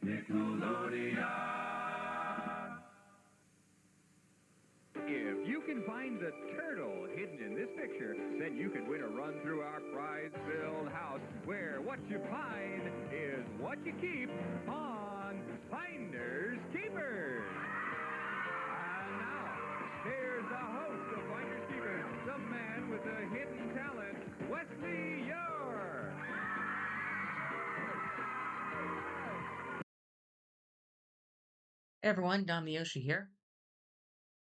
Nickelodeon. If you can find the turtle hidden in this picture, then you can win a run through our prize-filled house where what you find is what you keep on Finders Keepers. And now, here's the host of Finders Keepers, the man with the hidden talent, Wesley Yore. Hey everyone, Don the Yoshi here,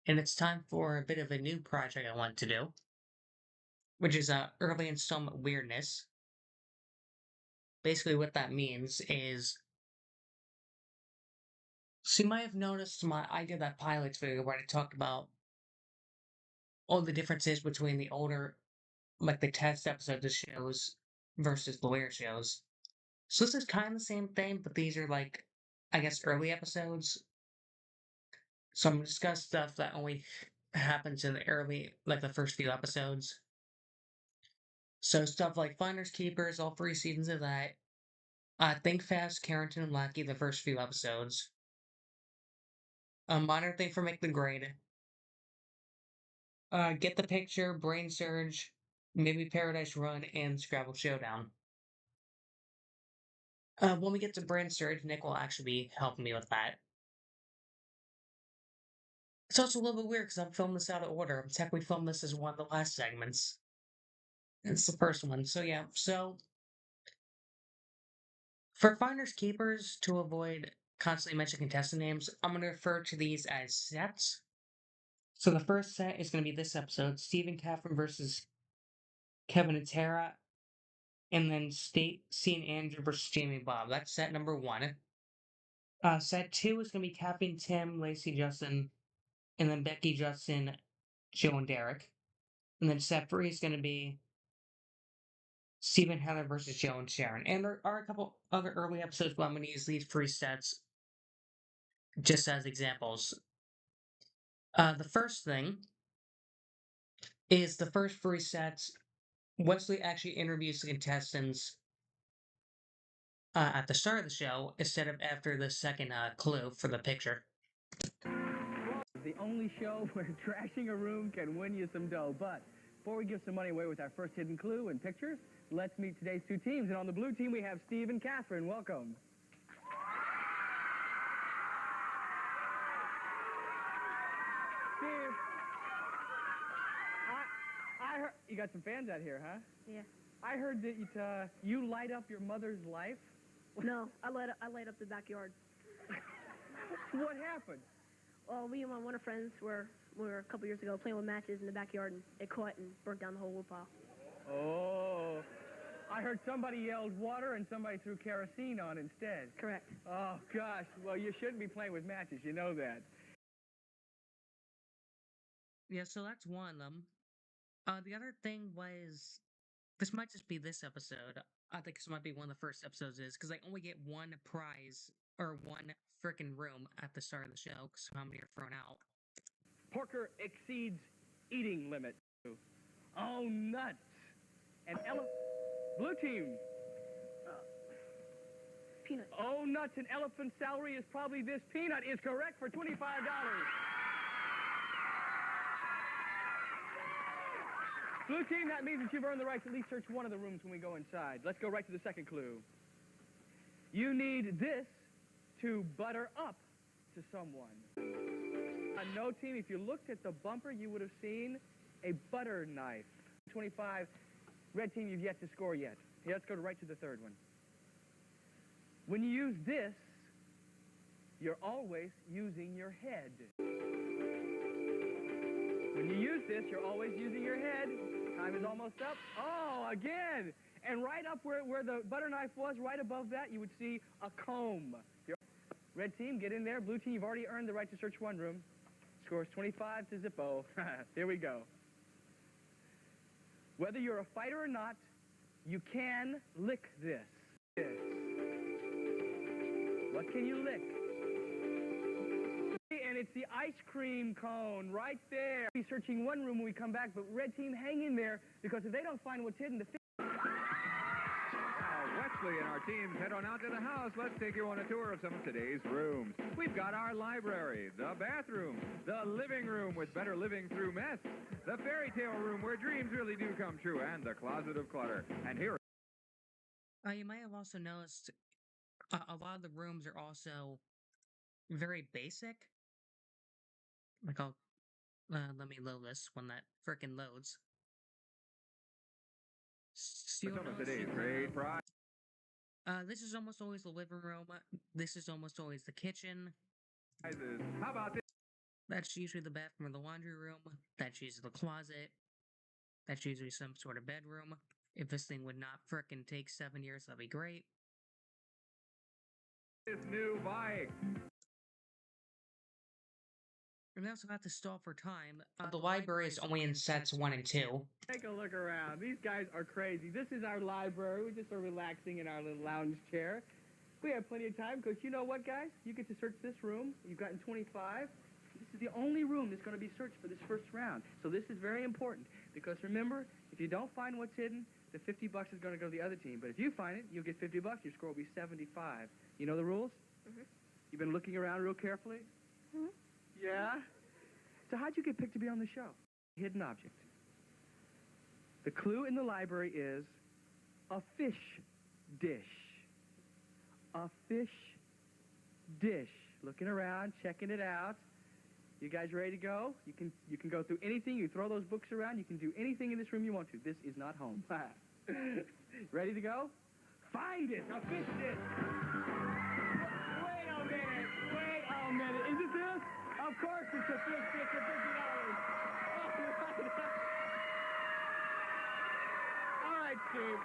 and it's time for a bit of a new project I want to do, which is a early installment Weirdness. Basically, what that means is, so you might have noticed I did that pilots video where I talked about all the differences between the older, like the test episodes of shows versus the later shows. So this is kind of the same thing, but these are like, I guess, early episodes. So I'm gonna discuss stuff that only happens in the early, like the first few episodes. So stuff like Finders Keepers, all 3 seasons of that. Think Fast, Carrington, and Lackey, the first few episodes. A Modern Thing for Make the Grade. Get the Picture, Brainsurge, maybe Paradise Run, and Scrabble Showdown. When we get to Brainsurge, Nick will actually be helping me with that. It's also a little bit weird because I'm filming this out of order. I'm technically filming this as one of the last segments. It's the first one. So yeah, for Finders Keepers, to avoid constantly mentioning contestant names, I'm going to refer to these as sets. So the first set is going to be this episode, Stephen Catherine versus Kevin and Tara, and then Stacy and Andrew versus Jamie and Bob. That's set number 1. Set 2 is going to be Kathy, Tim, Lacey, Justin, and then Becky, Justin, Joe, and Derek. And then set 3 is going to be Stephen, Heather versus Joe and Sharon. And there are a couple other early episodes, but I'm going to use these 3 sets just as examples. The first thing is the first 3 sets. Wesley actually interviews the contestants at the start of the show instead of after the second clue for the picture. The only show where trashing a room can win you some dough. But before we give some money away with our first hidden clue and pictures, let's meet today's 2 teams. And on the blue team, we have Steve and Catherine. Welcome. Steve, I heard you got some fans out here, huh? Yeah. I heard that you light up your mother's life. No, I light up the backyard. What happened? Well, me and one of friends were a couple years ago playing with matches in the backyard, and it caught and burnt down the whole wood pile. Oh, I heard somebody yelled water and somebody threw kerosene on instead. Correct. Oh, gosh. Well, you shouldn't be playing with matches. You know that. Yeah, so that's one of them. The other thing was, this might just be this episode. I think this might be one of the first episodes because I only get 1 prize or 1 frickin' room at the start of the show because how many are thrown out. Porker exceeds eating limit. Oh, nuts. And blue team. Peanut. Oh, nuts. An elephant's salary is probably this peanut is correct for $25. Blue team, that means that you've earned the right to at least search one of the rooms when we go inside. Let's go right to the second clue. You need this to butter up to someone. No team, if you looked at the bumper, you would have seen a butter knife. 25. Red team, you've yet to score yet. Yeah, let's go right to the third one. When you use this, you're always using your head. When you use this, you're always using your head. Time is almost up. Oh, again. And right up where the butter knife was, right above that, you would see a comb. Red team, get in there. Blue team, you've already earned the right to search one room. Scores 25 to Zippo. Here we go. Whether you're a fighter or not, you can lick this. What can you lick? And it's the ice cream cone right there. We'll be searching one room when we come back, but red team, hang in there, because if they don't find what's hidden, the... Wesley Wesley and our teams head on out to the house. Let's take you on a tour of some of today's rooms. We've got our library, the bathroom, the living room with better living through mess, the fairy tale room where dreams really do come true, and the closet of clutter. And here You might have also noticed a lot of the rooms are also very basic. Like, let me load this when that frickin' loads. So are you'll some of notice today's you great prizes. this is almost always the living room. This is almost always the kitchen. How about this? That's usually the bathroom or the laundry room. That's usually the closet. That's usually some sort of bedroom. If this thing would not frickin' take 7 years, that'd be great. This new bike. And we also got to stall for time. The library is only in sets 1 and 2. Take a look around. These guys are crazy. This is our library. We're just relaxing in our little lounge chair. We have plenty of time because you know what, guys? You get to search this room. You've gotten 25. This is the only room that's going to be searched for this first round. So this is very important because remember, if you don't find what's hidden, the $50 is going to go to the other team. But if you find it, you'll get $50. Your score will be 75. You know the rules? Mhm. You've been looking around real carefully? Mhm. Yeah? So how'd you get picked to be on the show? Hidden object. The clue in the library is a fish dish. A fish dish. Looking around, checking it out. You guys ready to go? You can go through anything. You throw those books around. You can do anything in this room you want to. This is not home. Ready to go? Find it. A fish dish. Wait a minute. Wait a minute. Is it this? Of course it's a fish dish for $50. All right, Steve.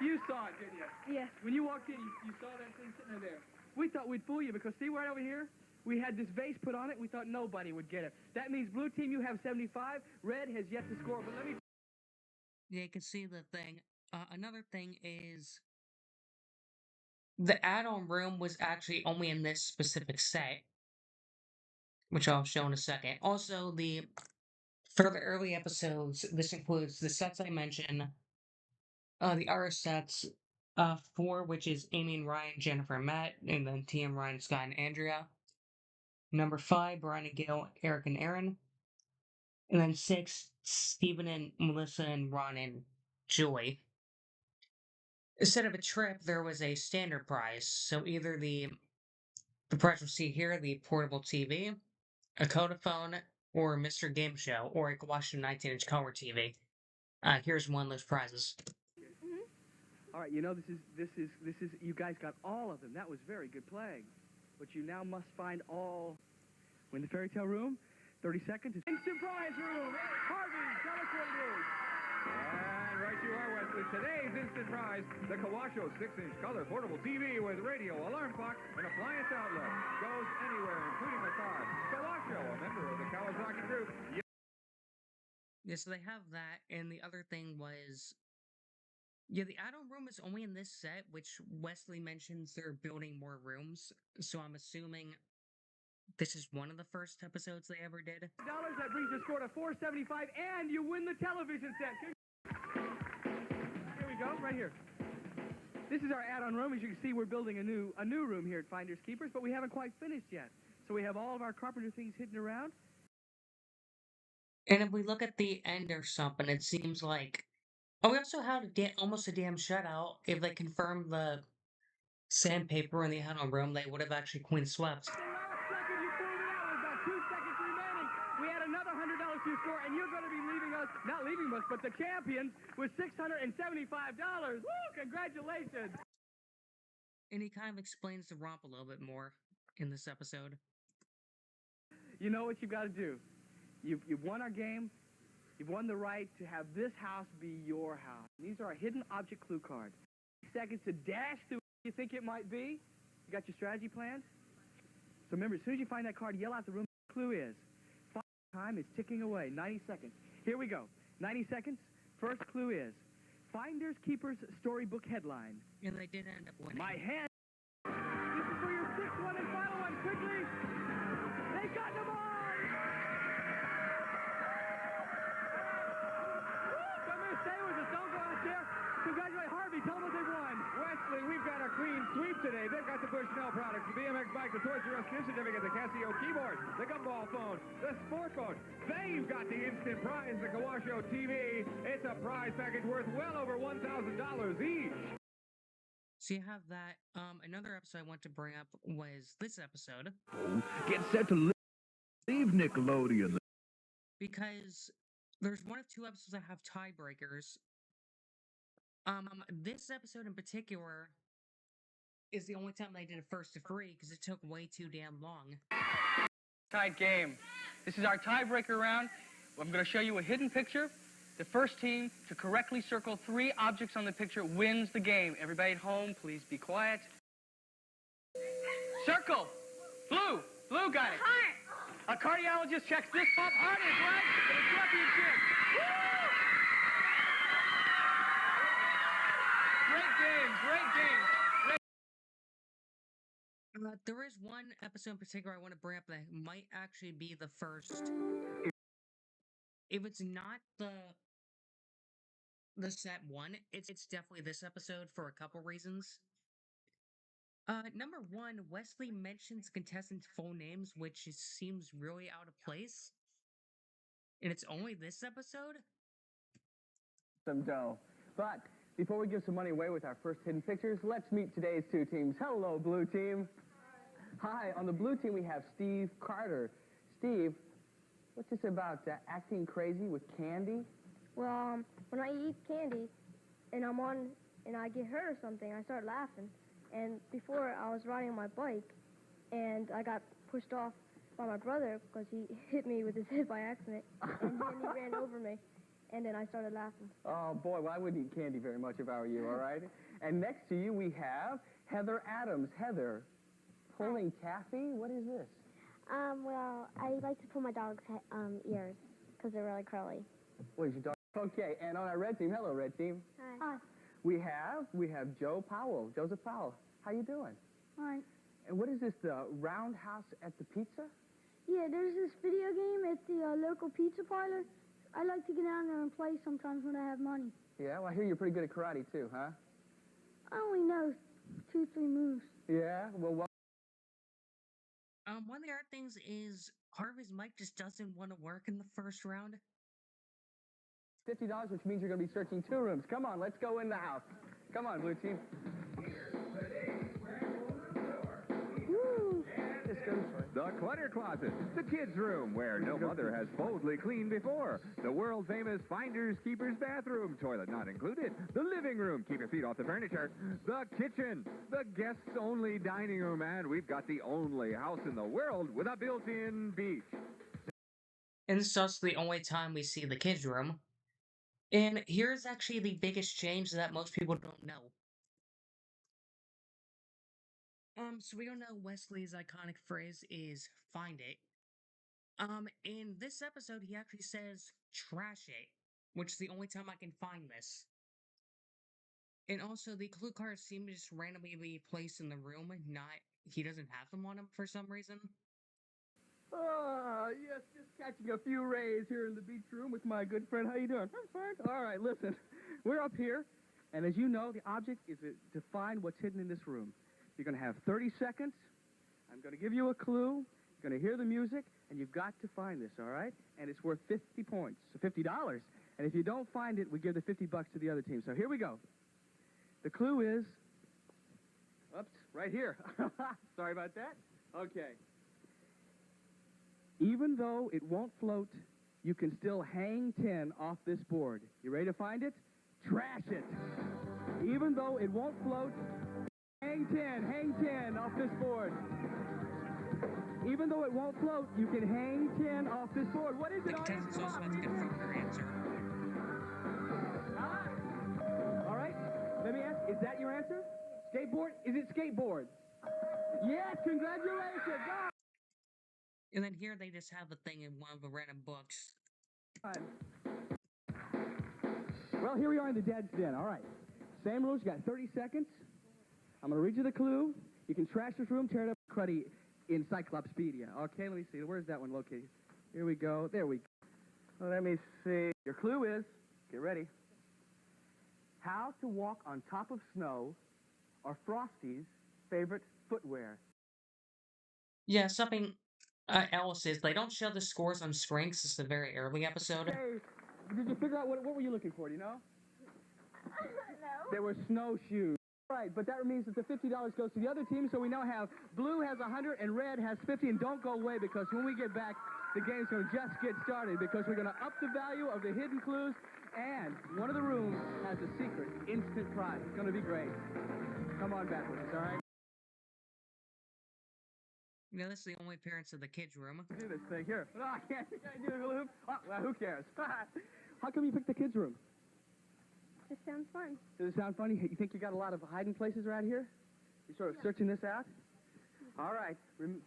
You saw it, didn't you? Yeah. When you walked in, you saw that thing sitting there. We thought we'd fool you because see right over here? We had this vase put on it. We thought nobody would get it. That means blue team, you have 75. Red has yet to score, but let me... Yeah, you can see the thing. Another thing is the add-on room was actually only in this specific set, which I'll show in a second. Also, for the early episodes, this includes the sets I mentioned, the other sets, 4, which is Amy and Ryan, Jennifer and Matt, and then TM, Ryan, Scott, and Andrea. Number 5, Brian and Gail, Eric and Aaron. And then 6, Stephen and Melissa and Ron and Joy. Instead of a trip, there was a standard prize. So either the prize we see here, the portable TV, a Codaphone, or a Mr. Game Show, or you could watch the 19-inch color TV. Here's one of those prizes. All right, you know, this is, you guys got all of them. That was very good playing. But you now must find all... We're in the fairy tale room. 30 seconds. Instant prize room. Harvey, tell us what it is. And right you are, Wesley. Today's instant prize, the Kawasho 6-inch color portable TV with radio, alarm clock, and appliance outlet. Goes anywhere, including the car. Kawasho, a member of the Kawasaki Group. Yeah, so they have that, and the other thing was... Yeah, the add-on room is only in this set, which Wesley mentions they're building more rooms, so I'm assuming this is one of the first episodes they ever did. $, that brings your score to 475, and you win the television set. Here we go, right here. This is our add-on room. As you can see, we're building a new room here at Finders Keepers, but we haven't quite finished yet. So we have all of our carpenter things hidden around. And if we look at the end or something, it seems like... Oh, we also had almost a damn shutout. If they confirmed the sandpaper in the add-on room, they would have actually queen swept. The last second you pulled it out with about 2 seconds remaining. We had another $100 to your score, and you're going to be leaving us, not leaving us, but the champions with $675. Woo! Congratulations! And he kind of explains the romp a little bit more in this episode. You know what you've got to do. You've won our game. You've won the right to have this house be your house. These are our hidden object clue cards. Seconds to dash through what you think it might be. You got your strategy planned? So remember, as soon as you find that card, yell out the room. The clue is. Time is ticking away. 90 seconds. Here we go. 90 seconds. First clue is Finders Keepers storybook headline. And they did end up winning. My hand. This is for your 6th one and final one. Quickly. They got them all. Come here, stay with us. Don't go out there. Congratulate Harvey. Tell them what they won. our clean sweep today. They've got the Bushnell products, the BMX bike, the Toys R Us gift certificate, the Casio keyboard, the gumball phone, the sport phone. They've got the instant prize, the Kawasho TV. It's a prize package worth well over $1,000 each. So you have that. Another episode I want to bring up was this episode. Get set to leave Nickelodeon. Because there's one of two episodes that have tiebreakers. This episode in particular is the only time they did a first to three because it took way too damn long. Tied game. This is our tiebreaker round. I'm going to show you a hidden picture. The first team to correctly circle 3 objects on the picture wins the game. Everybody at home, please be quiet. Circle. Blue. Blue got it. Heart. A cardiologist checks this pump. Heart is right for the championship. Woo! Great game. Great game. There is one episode in particular I want to bring up that might actually be the first. If it's not the set one, it's definitely this episode for a couple reasons. Number one, Wesley mentions contestants' full names, which seems really out of place. And it's only this episode? Some dough. But before we give some money away with our first hidden pictures, let's meet today's 2 teams. Hello, blue team. Hi, on the blue team we have Steve Carter. Steve, what's this about acting crazy with candy? Well, when I eat candy and I get hurt or something, I start laughing. And before, I was riding my bike, and I got pushed off by my brother because he hit me with his head by accident, and then he ran over me, and then I started laughing. Oh, boy, well, I wouldn't eat candy very much if I were you, all right? And next to you, we have Heather Adams. Heather, pulling taffy? What is this? Well, I like to pull my dog's ears because they're really curly. What is your dog? Okay, and on our red team, hello, red team. Hi. We have Joe Powell, Joseph Powell. How you doing? Hi. And what is this, the Roundhouse at the Pizza? Yeah, there's this video game at the local pizza parlor. I like to get down there and play sometimes when I have money. Yeah, well, I hear you're pretty good at karate, too, huh? I only know 2, 3 moves. Yeah, well, One of the other things is Harvey's mic just doesn't want to work in the first round. $50, which means you're going to be searching 2 rooms. Come on, let's go in the house. Come on, blue team. Woo! This goes for it. The clutter closet, the kids' room, where no mother has boldly cleaned before. The world-famous Finders Keepers bathroom, toilet not included. The living room, keep your feet off the furniture. The kitchen, the guests-only dining room, and we've got the only house in the world with a built-in beach. And this is also the only time we see the kids' room. And here's actually the biggest change that most people don't know. So we all know Wesley's iconic phrase is "find it." In this episode, he actually says "trash it," which is the only time I can find this. And also, the clue cards seem to just randomly be placed in the room, he doesn't have them on him for some reason. Oh, yes, just catching a few rays here in the beach room with my good friend. How you doing? I'm fine. All right, listen, we're up here, and as you know, the object is to find what's hidden in this room. You're going to have 30 seconds. I'm going to give you a clue. You're going to hear the music, and you've got to find this, all right? And it's worth 50 points, so $50. And if you don't find it, we give the $50 to the other team. So here we go. The clue is, oops, right here. Sorry about that. Okay. Even though it won't float, you can still hang 10 off this board. You ready to find it? Trash it. Even though it won't float, hang 10 off this board. Even though it won't float, you can hang 10 off this board. What is The it? contestants also have to confirm their answer. All right, let me ask, is that your answer? Skateboard? Is it skateboard? Yes, congratulations. Go! And then here they just have the thing in one of the random books. Well, here we are in the Dad's Den. All right. Same rules. You got 30 seconds. I'm going to read you the clue. You can trash this room, tear it up, cruddy in Cyclopspedia. Okay, let me see. Where's that one located? Here we go. There we go. Well, let me see. Your clue is, get ready, how to walk on top of snow are Frosty's favorite footwear. Yeah, something else is they don't show the scores on screen 'cause it's a very early episode. Hey, did you figure out what were you looking for? Do you know? No. There were snowshoes. Right, but that means that the $50 goes to the other team, so we now have blue has 100 and red has 50, and don't go away because when we get back, the game's going to just get started because we're going to up the value of the hidden clues, and one of the rooms has a secret instant prize. It's going to be great. Come on back with us, all right? You know, this is the only appearance of the kids' room. Do this thing here. No, I can't do the hula hoop. Oh, well, who cares? How come you picked the kids' room? It sounds fun. Does it sound funny? You think you got a lot of hiding places around here? You're sort of searching this out? All right. And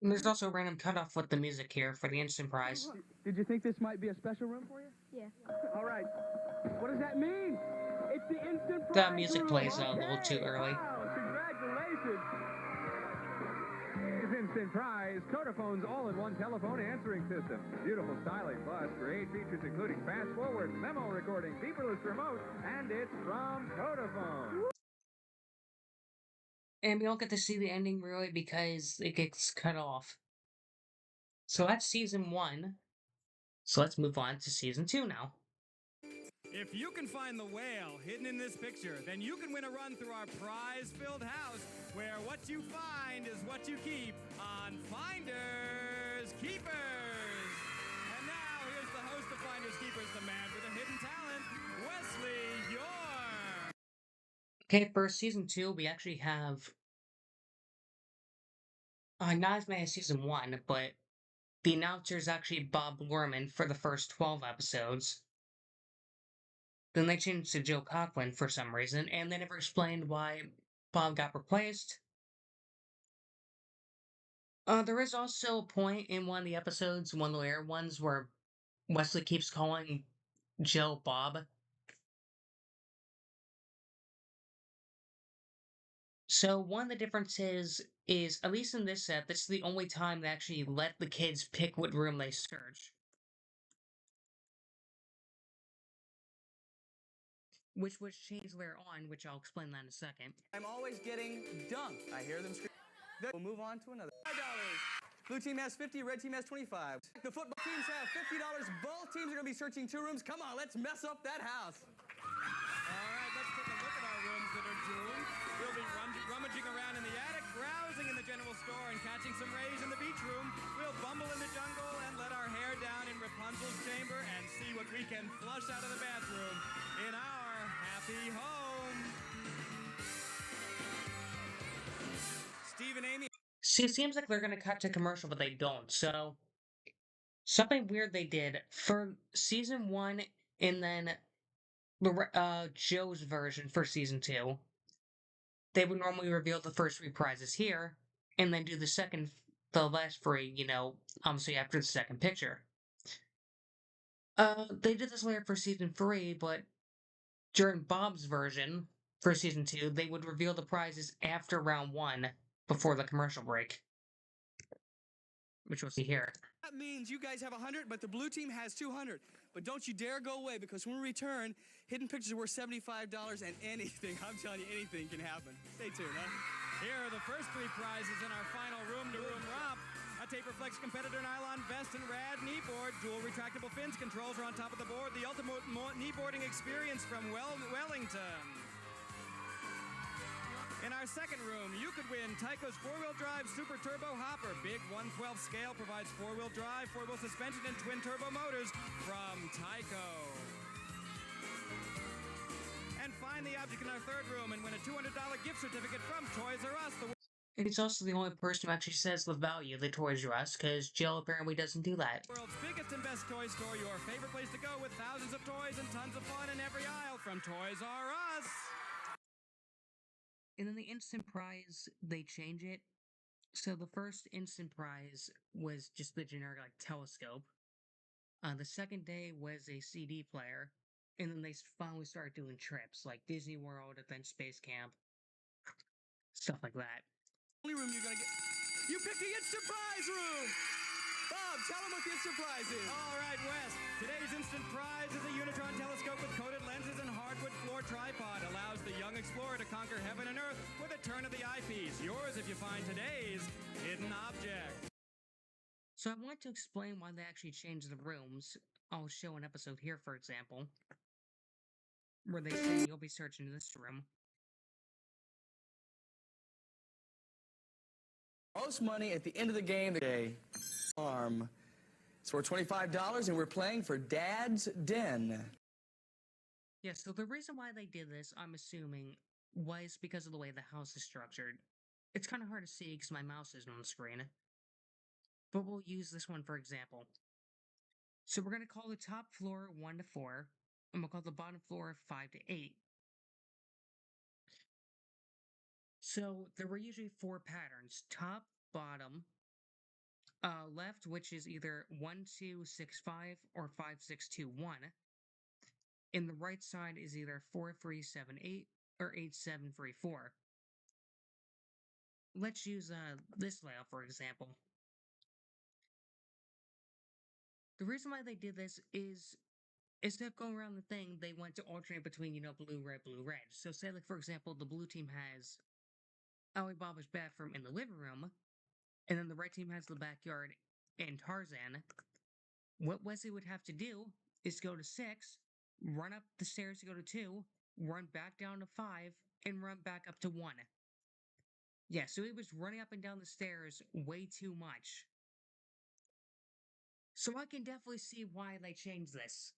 there's also a random cutoff with the music here for the instant prize. Did you think this might be a special room for you? Yeah. All right. What does that mean? It's the instant prize The music room. plays a little too early. Wow, congratulations. His instant prize, Codaphone's all-in-one telephone answering system. Beautiful styling plus great features including fast-forward memo recording, beeperless remote, and it's from Codaphone. And we don't get to see the ending really because it gets cut off. So that's season 1. So let's move on to season 2 now. If you can find the whale hidden in this picture, then you can win a run through our prize-filled house, where what you find is what you keep on Finders Keepers. And now, here's the host of Finders Keepers, the man with a hidden talent, Wesley Yore. Okay, for season 2, we actually have not as many as season 1, but the announcer is actually Bob Lorman for the first 12 episodes. Then they changed to Joe Coughlin for some reason, and they never explained why Bob got replaced. There is also a point in one of the episodes, one of the later ones, where Wesley keeps calling Joe Bob. So one of the differences is, at least in this set, this is the only time they actually let the kids pick what room they search. Which was changed later on, which I'll explain that in a second. I'm always getting dunked. I hear them scream. We'll move on to another. $5. Blue team has 50, red team has 25. The football teams have $50. Both teams are going to be searching 2 rooms. Come on, let's mess up that house. All right, let's take a look at our rooms that are doomed. We'll be rummaging around in the attic, browsing in the general store, and catching some rays in the beach room. We'll bumble in the jungle and let our hair down in Rapunzel's chamber and see what we can flush out of the bathroom in our happy home. Steve and Amy. See, it seems like they're going to cut to commercial, but they don't. So, something weird they did for season 1 and then Joe's version for season 2. They would normally reveal the first 3 prizes here, and then do the last 3, obviously after the second picture. They did this later for season 3, but during Bob's version for season 2, they would reveal the prizes after round 1 before the commercial break. Which we'll see here. That means you guys have 100, but the blue team has 200. But don't you dare go away, because when we return, hidden pictures are worth $75, and anything, I'm telling you, anything can happen. Stay tuned, huh? Here are the first 3 prizes in our final room-to-room romp. A tape-reflex competitor nylon vest and rad knee board. Dual retractable fins. Controls are on top of the board. The ultimate knee boarding experience from Wellington. In our second room, you could win Tyco's 4-wheel drive Super Turbo Hopper. Big 1/12 scale provides 4-wheel drive, 4-wheel suspension, and twin turbo motors from Tyco. And find the object in our third room and win a $200 gift certificate from Toys R Us. And he's also the only person who actually says the value of the Toys R Us, because Jill apparently doesn't do that. World's biggest and best toy store, your favorite place to go with thousands of toys and tons of fun in every aisle from Toys R Us. And then the instant prize, they change it. So the first instant prize was just the generic telescope. The second day was a CD player, and then they finally started doing trips like Disney World, then Space Camp, stuff like that. Only room you're gonna get. You picked the instant prize room. Bob, tell them what the surprise is. All right, Wes. Today's instant prize is a Unitron telescope with coated lenses and hardwood floor tripod. Allows the young explorer to conquer heaven and earth with a turn of the eyepiece. Yours if you find today's hidden object. So I want to explain why they actually changed the rooms. I'll show an episode here, for example, where they say you'll be searching this room. Most money at the end of the game. Farm. It's for $25, and we're playing for Dad's Den. Yeah, so the reason why they did this, I'm assuming, was because of the way the house is structured. It's kind of hard to see because my mouse isn't on the screen. But we'll use this one for example. So we're going to call the top floor 1 to 4, and we'll call the bottom floor 5 to 8. So there were usually 4 patterns: top, bottom, left, which is either 1 2 6 5 or 5 6 2 1. And the right side is either 4 3 7 8 or 8 7 3 4. Let's use this layout for example. The reason why they did this is instead of going around the thing, they went to alternate between, blue, red, blue, red. So say, like, for example, the blue team has Alibaba's bathroom in the living room, and then the red team has the backyard and Tarzan. What Wesley would have to do is go to 6, run up the stairs to go to 2, run back down to 5, and run back up to 1. Yeah, so he was running up and down the stairs way too much. So I can definitely see why they changed this.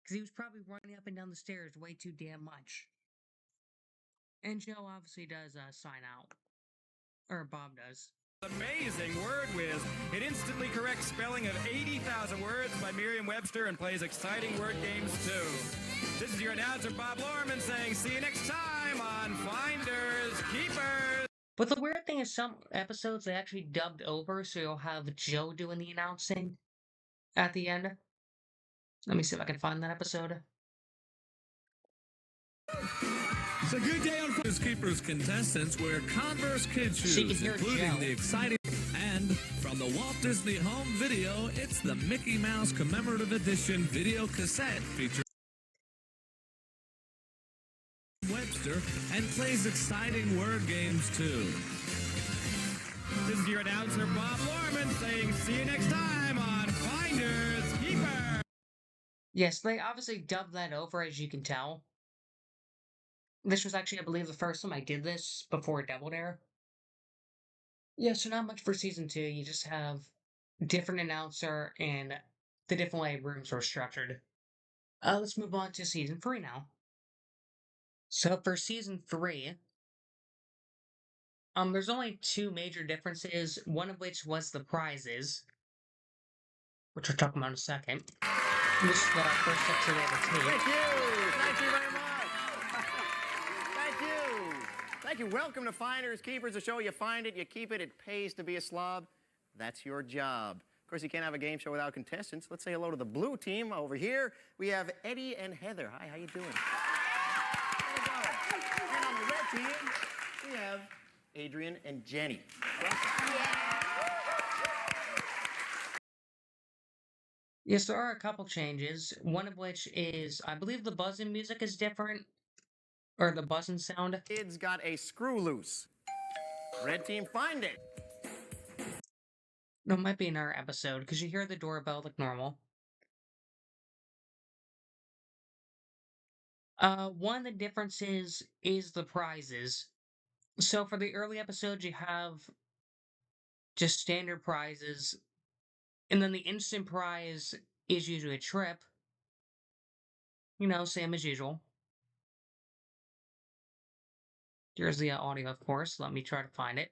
Because he was probably running up and down the stairs way too damn much. And Joe obviously does sign out. Or Bob does. Amazing word whiz. It instantly corrects spelling of 80,000 words by Merriam-Webster and plays exciting word games too. This is your announcer, Bob Lorman, saying see you next time on Finders Keepers. But the weird thing is some episodes they actually dubbed over, so you'll have Joe doing the announcing at the end. Let me see if I can find that episode. It's a good day on Finders Keepers contestants wear Converse kid shoes, including Joe. the exciting and from the Walt Disney Home Video, it's the Mickey Mouse Commemorative Edition video cassette featuring Webster and plays exciting word games too. This is your announcer, Bob Lorman, saying see you next time on Finders Keepers. Yes, they obviously dubbed that over, as you can tell. This was actually, I believe, the first time I did this before Double Dare. Yeah, so not much for Season 2. You just have different announcer and the different way rooms are structured. Let's move on to Season 3 now. So for Season 3, there's only 2 major differences, one of which was the prizes, which we'll talk about in a second. This is the first episode I ever taped. Thank you! Thank you very much! Thank you! Thank you. Welcome to Finders Keepers, a show you find it, you keep it, it pays to be a slob. That's your job. Of course, you can't have a game show without contestants. Let's say hello to the blue team over here. We have Eddie and Heather. Hi, how you doing? There you go. And on the red team, we have Adrian and Jenny. Yes, there are a couple changes, one of which is, I believe the buzzing music is different, or the buzzing sound. Kids got a screw loose. Red team, find it. No, it might be another episode, because you hear the doorbell like normal. One of the differences is the prizes. So for the early episodes, you have just standard prizes, and then the instant prize is usually a trip. Same as usual. Here's the audio, of course. Let me try to find it.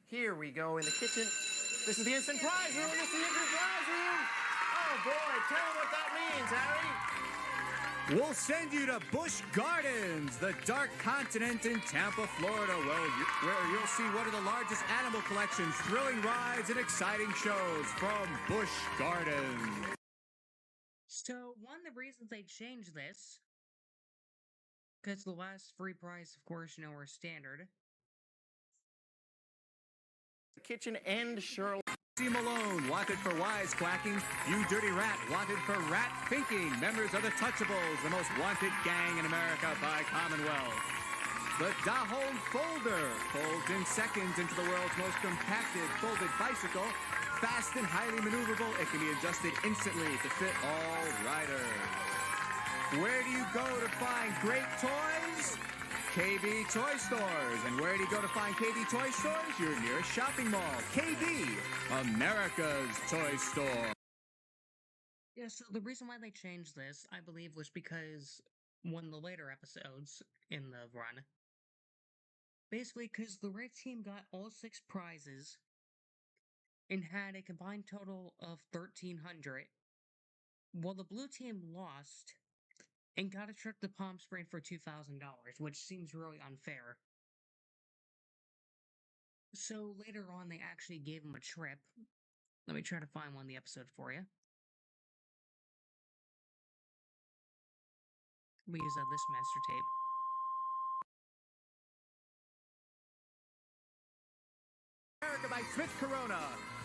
Here we go in the kitchen. This is the instant prize room. This is the instant prize room. Oh, boy. Tell them what that means, Harry. We'll send you to Busch Gardens, the dark continent in Tampa, Florida, where you'll see one of the largest animal collections, thrilling rides, and exciting shows from Busch Gardens. So, one of the reasons they changed this, because the last free prize, of course, were standard. Kitchen and Shirley. Malone, wanted for wisecracking. You Dirty Rat, wanted for rat thinking. Members of the Touchables, the most wanted gang in America by Commonwealth. The Dahold Folder folds in seconds into the world's most compacted folded bicycle. Fast and highly maneuverable, it can be adjusted instantly to fit all riders. Where do you go to find great toys? KB Toy Stores. And where do you go to find KB Toy Stores? Your nearest shopping mall. KB, America's toy store. Yeah, so the reason why they changed this, I believe, was because one of the later episodes in the run, basically because the red team got all 6 prizes and had a combined total of 1,300, while the blue team lost and got a trip to Palm Springs for $2,000, which seems really unfair. So later on, they actually gave him a trip. Let me try to find one of the episodes for you. We use this master tape. America by Smith Corona.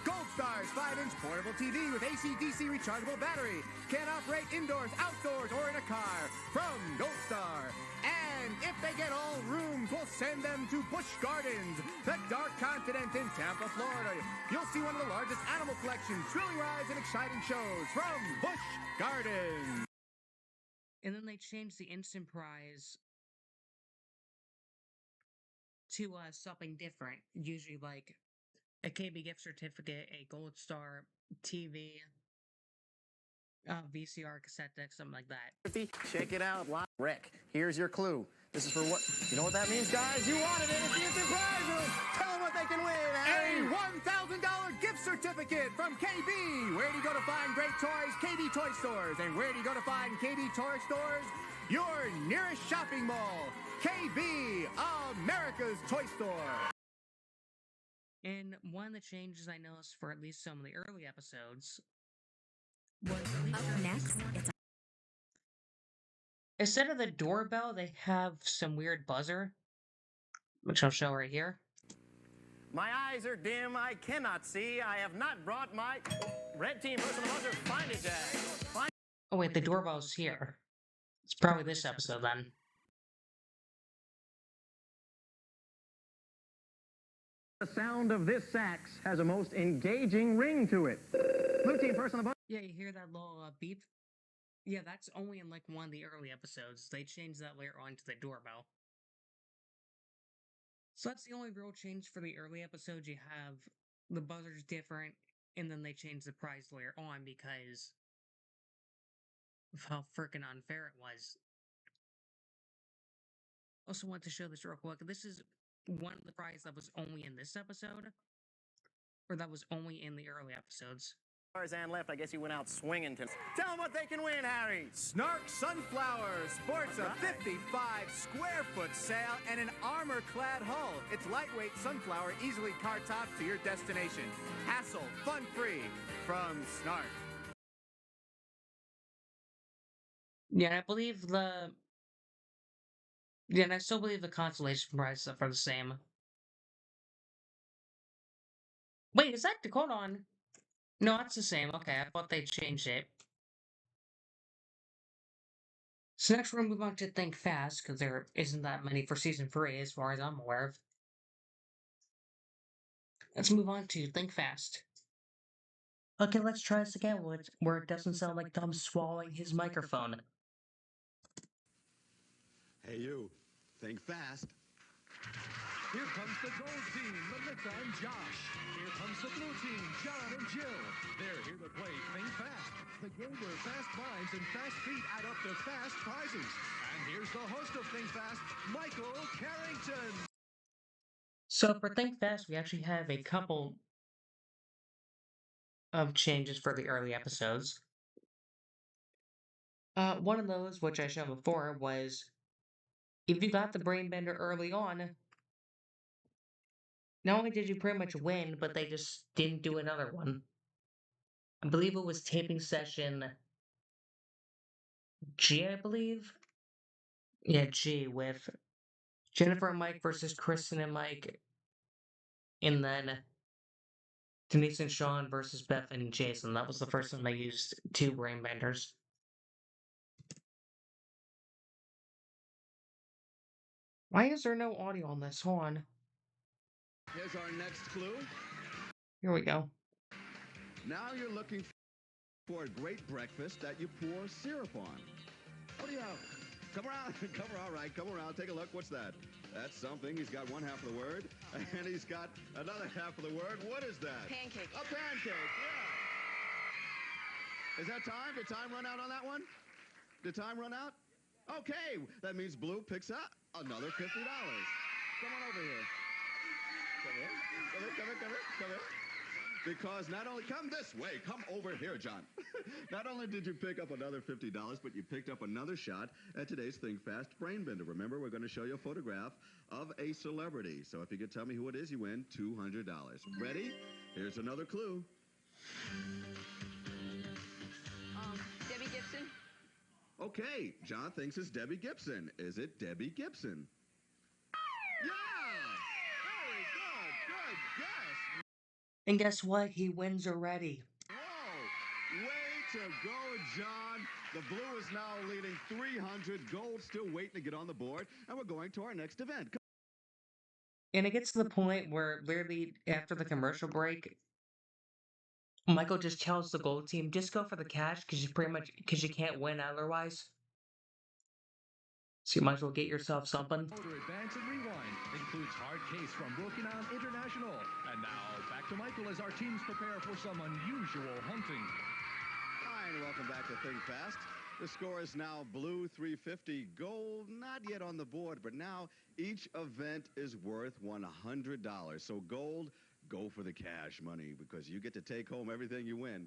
Gold Stars 5-inch portable TV with AC/DC rechargeable battery. Can operate indoors, outdoors, or in a car. From Gold Star. And if they get all rooms, we'll send them to Busch Gardens, the dark continent in Tampa, Florida. You'll see one of the largest animal collections, thrilling rides, and exciting shows from Busch Gardens. And then they changed the instant prize to something different, usually like a KB gift certificate, a Gold Star TV, VCR cassette deck, something like that. Check it out. Rick, here's your clue. This is for what? You know what that means, guys? You wanted it. It's the instant prize room. Tell them what they can win. A $1,000 gift certificate from KB. Where do you go to find great toys? KB Toy Stores. And where do you go to find KB Toy Stores? Your nearest shopping mall. KB, America's toy store. And one of the changes I noticed for at least some of the early episodes was Up next, it's instead of the doorbell, they have some weird buzzer, which I'll show right here. My eyes are dim. I cannot see. I have not brought my red team personal buzzer. Find it, Jack. Oh wait, the doorbell's here. It's probably this episode then. The sound of this sax has a most engaging ring to it. Blue team first on the buzzer. Yeah, you hear that little beep? Yeah, that's only in like one of the early episodes. They changed that later on to the doorbell. So that's the only real change for the early episodes. You have the buzzers different, and then they change the prize later on because of how freaking unfair it was. Also want to show this real quick. This is one of the prizes that was only in this episode, or that was only in the early episodes. Tarzan left. I guess he went out swinging. Tell them what they can win, Harry. Snark Sunflower sports a 55-square-foot sail and an armor-clad hull. It's lightweight sunflower, easily car-topped to your destination. Hassle, fun-free, from Snark. Yeah, I believe the... Yeah, and I still believe the consolation prizes are the same. Wait, is that... Hold on. No, that's the same. Okay, I thought they changed it. So next we're going to move on to Think Fast, because there isn't that many for Season 3, as far as I'm aware of. Let's move on to Think Fast. Okay, let's try this again, where it doesn't sound like Tom's swallowing his microphone. Hey, you. Think fast. Here comes the gold team, Melissa and Josh. Here comes the blue team, John and Jill. They're here to play Think Fast, the game where fast minds and fast feet add up to fast prizes. And here's the host of Think Fast, Michael Carrington. So for Think Fast, we actually have a couple of changes for the early episodes. One of those, which I showed before, was if you got the brain bender early on, not only did you pretty much win, but they just didn't do another one. I believe it was taping session G, I believe. Yeah, G with Jennifer and Mike versus Kristen and Mike, and then Denise and Sean versus Beth and Jason. That was the first time I used two brain benders. Why is there no audio on this? Hold on. Here's our next clue. Here we go. Now you're looking for a great breakfast that you pour syrup on. What do you have? Come around. All right, come around. Take a look. What's that? That's something. He's got one half of the word, and he's got another half of the word. What is that? Pancake. A pancake, yeah. Is that time? Did time run out on that one? Did time run out? Okay, that means Blue picks up another $50. Come on over here. Come here. Because not only, come this way, come over here, John. Not only did you pick up another $50, but you picked up another shot at today's Think Fast Brain Bender. Remember, we're going to show you a photograph of a celebrity. So if you could tell me who it is, you win $200. Ready? Here's another clue. Debbie Gibson. Okay, John thinks it's Debbie Gibson. Is it Debbie Gibson? Yeah! Very good guess. And guess what? He wins already. Whoa! Way to go, John. The Blue is now leading 300. Gold still waiting to get on the board. And we're going to our next event. And it gets to the point where literally after the commercial break, Michael just tells the gold team, just go for the cash because you can't win otherwise. So you might as well get yourself something. Motor Advance and Rewind includes hard case from Broken On International. And now, back to Michael as our teams prepare for some unusual hunting. Hi, and welcome back to Think Fast. The score is now Blue 350, Gold not yet on the board, but now each event is worth $100. So Gold, go for the cash money because you get to take home everything you win.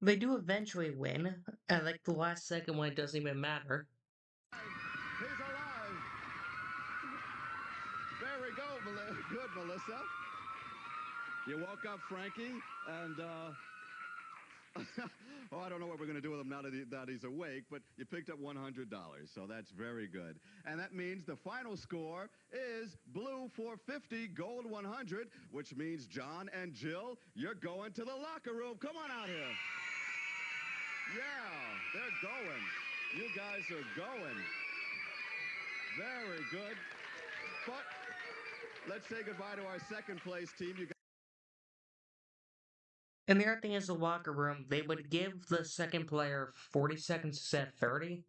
They do eventually win, at like the last second when it doesn't even matter. He's alive. There we go, good, Melissa. You woke up Frankie, and oh, I don't know what we're going to do with him now that he's awake, but you picked up $100, so that's very good. And that means the final score is Blue 450, Gold 100, which means John and Jill, you're going to the locker room. Come on out here. Yeah, they're going. You guys are going. Very good. But let's say goodbye to our second place team. And the other thing is the locker room, they would give the second player 40 seconds to set 30.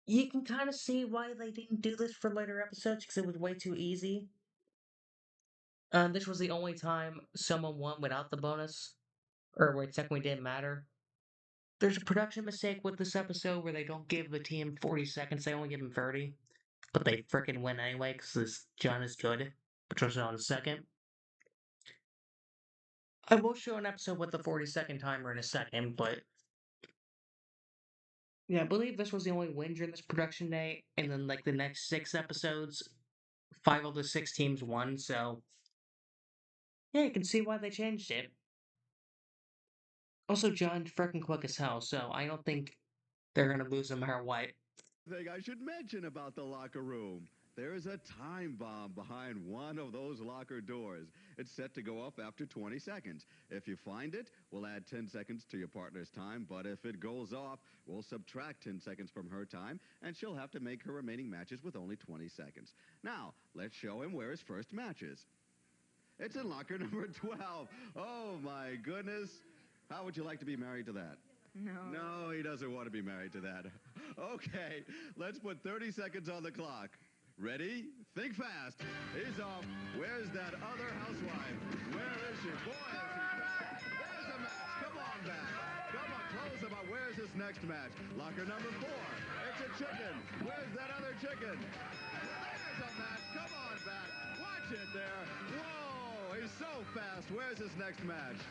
You can kind of see why they didn't do this for later episodes because it was way too easy. This was the only time someone won without the bonus, or where it technically didn't matter. There's a production mistake with this episode where they don't give the team 40 seconds, they only give them 30. But they frickin' win anyway because John is good, which I'll show in a second. I will show an episode with the 40-second timer in a second, but yeah, I believe this was the only win during this production day, and then like the next 6 episodes, 5 of the 6 teams won, so yeah, you can see why they changed it. Also, John's freaking quick as hell, so I don't think they're gonna lose no matter what. Thing I should mention about the locker room. There is a time bomb behind one of those locker doors. It's set to go off after 20 seconds. If you find it, we'll add 10 seconds to your partner's time, but if it goes off, we'll subtract 10 seconds from her time, and she'll have to make her remaining matches with only 20 seconds. Now, let's show him where his first match is. It's in locker number 12. Oh, my goodness. How would you like to be married to that? No, he doesn't want to be married to that. Okay, let's put 30 seconds on the clock. Ready? Think fast. He's off. Where's that other housewife? Where is she? Boy, is she fast. There's a match. Come on back. Come on, close him up. Where's this next match? Locker number 4. It's a chicken. Where's that other chicken? There's a match. Come on back. Watch it there. Whoa, he's so fast. Where's his next match?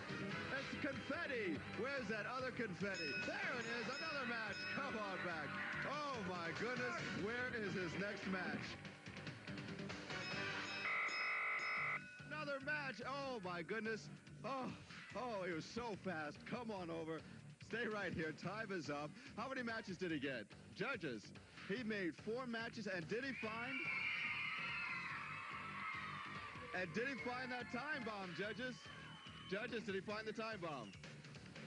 It's confetti. Where's that other confetti? There it is. Another match. Come on back. Oh, my goodness. Where is his next match? Another match. Oh, my goodness. Oh, he was so fast. Come on over. stay right here. Time is up. How many matches did he get? Judges, he made 4 matches, and did he find... And did he find that time bomb, judges? Judges, did he find the time bomb?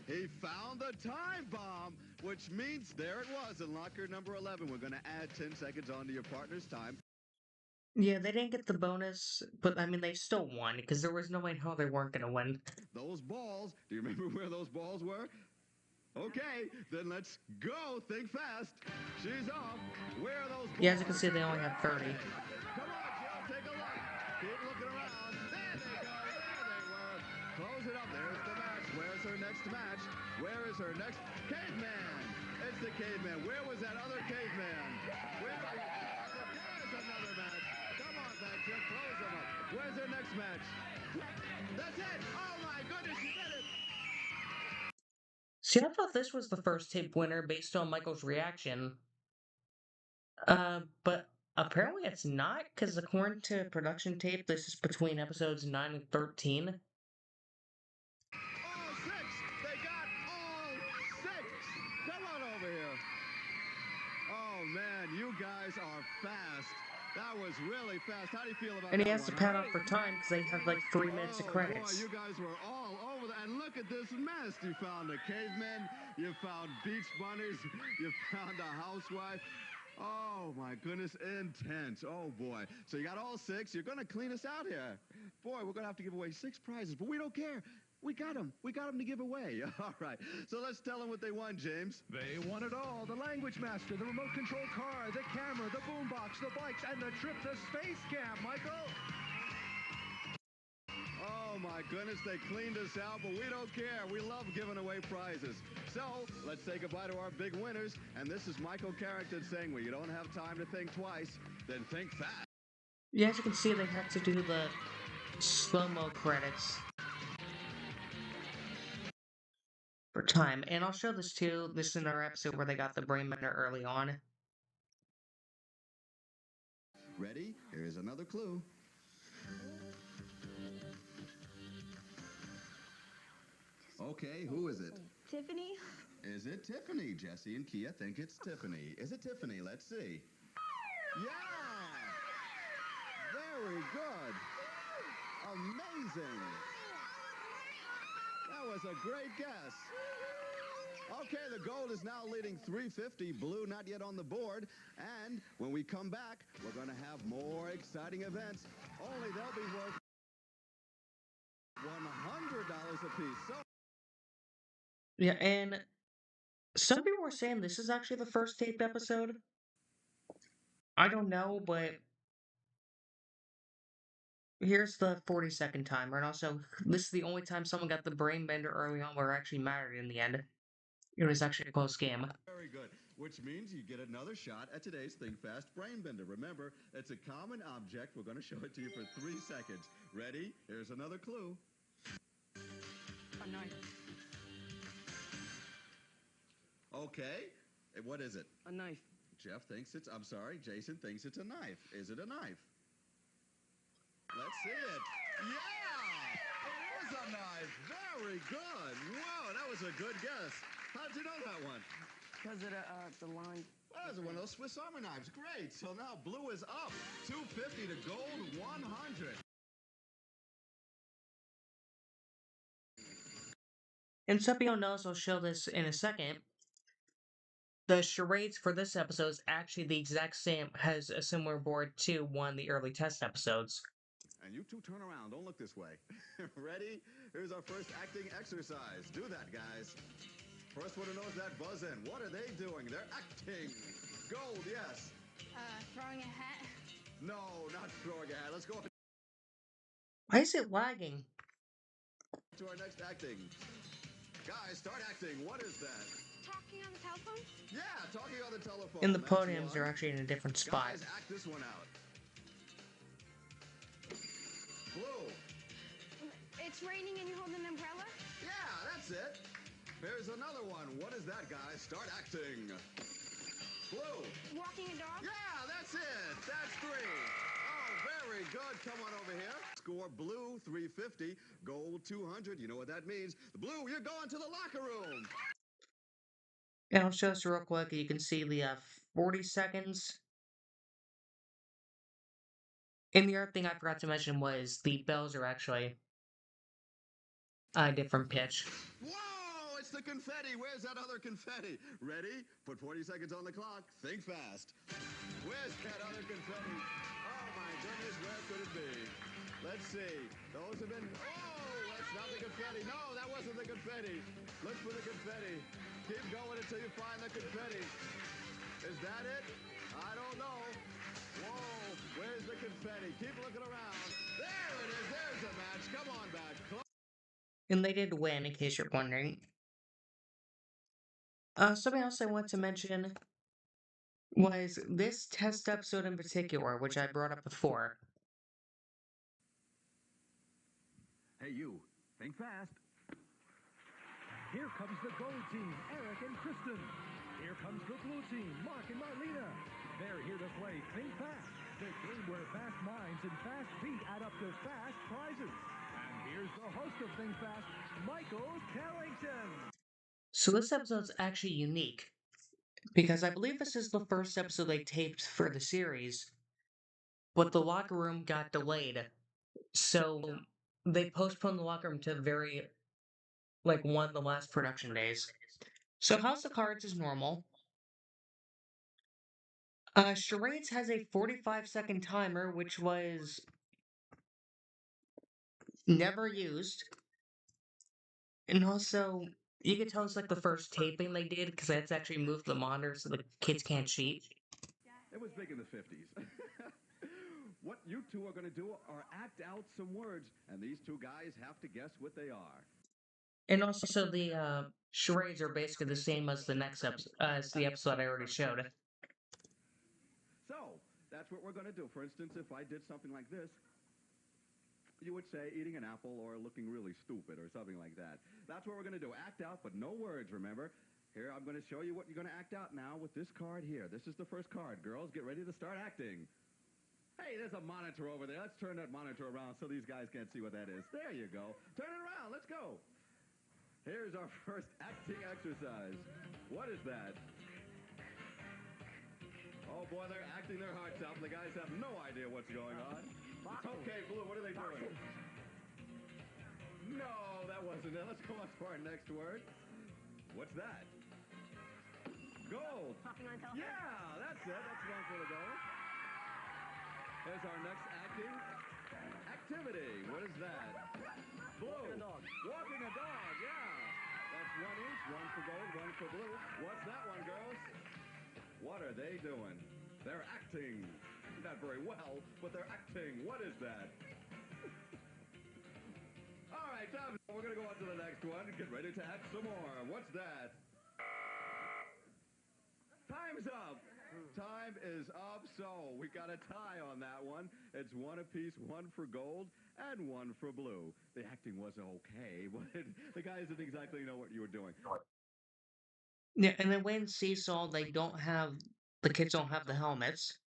He found the time bomb, which means there it was in locker number 11. We're going to add 10 seconds onto your partner's time. Yeah, they didn't get the bonus, but I mean, they still won because there was no way in hell they weren't going to win. Those balls, do you remember where those balls were? Okay, then let's go. Think fast. She's off. Where are those balls? Yeah, as you can see, they only have 30. Come on, Jill, take a look. Keep looking around. There they go. There they were. Close it up. There's the match. Where's her next match? Where is her next? Caveman. It's the caveman. Where was that other caveman? Where are you? There's another match. Come on back, Jill. Close them up. Where's their next match? That's it. Oh, my goodness. She did it. See, I thought this was the first tape winner based on Michael's reaction. But apparently it's not, because according to production tape, this is between episodes 9 and 13. All 6. They got all 6. Come on over here. Oh, man, you guys are fast. That was really fast. How do you feel about that? And he has to pad up for time because they have like 3 minutes of credits. Boy, you guys were all over that. And look at this mess. You found a caveman. You found beach bunnies. You found a housewife. Oh, my goodness. Intense. Oh, boy. So you got all 6. You're going to clean us out here. Boy, we're going to have to give away 6 prizes, but we don't care. We got them. We got them to give away. All right. So let's tell them what they won, James. They won it all. The Language Master, the remote control car, the camera, the boombox, the bikes, and the trip to space camp, Michael. Oh, my goodness. They cleaned us out, but we don't care. We love giving away prizes. So let's say goodbye to our big winners. And this is Michael Carrington saying, well, you don't have time to think twice, then think fast. Yeah, as you can see, they had to do the slow-mo credits for time. And I'll show this too. This is another episode where they got the brain bender early on. Ready? Here's another clue. Okay, who is it? Tiffany? Is it Tiffany? Jesse and Kia think it's Tiffany. Is it Tiffany? Let's see. Yeah! Very good. Amazing. That was a great guess. Okay, the gold is now leading 350. Blue not yet on the board. And when we come back, we're going to have more exciting events. Only they'll be worth $100 apiece. So Yeah, and some people were saying this is actually the first taped episode. I don't know, but here's the 40-second timer. And also, this is the only time someone got the brain bender early on where it actually mattered in the end. It was actually a close game. very good, which means you get another shot at today's Think Fast Brain Bender. Remember, it's a common object. We're going to show it to you for 3 seconds. Ready? Here's another clue. A knife. Okay. What is it? A knife. Jeff thinks it's, I'm sorry, Jason thinks it's a knife. Is it a knife? Let's see it. Yeah! It is a knife. Very good. Whoa, that was a good guess. How'd you know that one? Because of the line. Well, that was one of those Swiss Army knives. Great. So now blue is up. 250 to gold 100. And some people knows I'll show this in a second. The charades for this episode is actually the exact same, has a similar board to one of the early test episodes. And you two turn around. Don't look this way. Ready? Here's our first acting exercise. Do that, guys. First one to know is that buzz in. What are they doing? They're acting. Gold, yes. Throwing a hat. No, not throwing a hat. Let's go Why is it lagging? to our next acting. Guys, start acting. What is that? Talking on the telephone? Yeah, talking on the telephone. And the That's podiums one. are actually in a different spot. Guys, act this one out. Blue. It's raining and you hold an umbrella? Yeah, that's it. Here's another one. What is that, guys? Start acting. Blue. Walking a dog? Yeah, that's it. That's 3. Oh, very good. Come on over here. Score blue 350, gold 200. You know what that means. The blue, you're going to the locker room. And I'll show us real quick. You can see the 40 seconds. And the other thing I forgot to mention was the bells are actually a different pitch. Whoa, it's the confetti. Where's that other confetti? Ready? Put 40 seconds on the clock. Think fast. Where's that other confetti? Oh, my goodness, where could it be? Let's see. Those have been... Oh, that's not the confetti. No, that wasn't the confetti. Look for the confetti. Keep going until you find the confetti. Is that it? I don't know. Whoa, where's the confetti? Keep looking around. There it is. There's the match. Come on back. And they did win, in case you're wondering. Something else I want to mention was this test episode in particular, which I brought up before. Hey, you. Think fast. Here comes the gold team, Eric and Kristen. Here comes the blue team, Mark and Marlena. They're here to play Think Fast, the game where fast minds and fast feet add up to fast prizes. And here's the host of Think Fast, Michael Carrington. So this episode's actually unique, because I believe this is the first episode they taped for the series, but the locker room got delayed. So they postponed the locker room to one of the last production days. So House of Cards is normal. Charades has a 45-second timer, which was never used. And also, you can tell it's like the first taping they did, because that's actually moved the monitor so the kids can't cheat. It was big in the 50s. What you two are going to do are act out some words, and these two guys have to guess what they are. And also, the charades are basically the same as the next episode, as the episode I already showed. So, that's what we're going to do. For instance, if I did something like this, you would say eating an apple or looking really stupid or something like that. That's what we're going to do. Act out, but no words, remember? Here, I'm going to show you what you're going to act out now with this card here. This is the first card. Girls, get ready to start acting. Hey, there's a monitor over there. Let's turn that monitor around so these guys can't see what that is. There you go. Turn it around. Let's go. Here's our first acting exercise. What is that? Oh, boy, they're acting their hearts out. The guys have no idea what's going on. It's okay, Blue. What are they doing? No, that wasn't it. Let's go on to our next word. What's that? Gold. Yeah, that's it. That's one for the gold. Here's our next activity. What is that? Blue. Walking a dog. Walking a dog, yeah. That's one each. One for gold, one for blue. What's that one, girls? What are they doing? They're acting. Not very well, but they're acting. What is that? All right, time. We're going to go on to the next one. Get ready to act some more. What's that? Time's up. Time is up, so we got a tie on that one. It's one apiece, one for gold and one for blue. The acting was okay, but the guys didn't exactly know what you were doing. Yeah, and then when Seesaw, the kids don't have the helmets.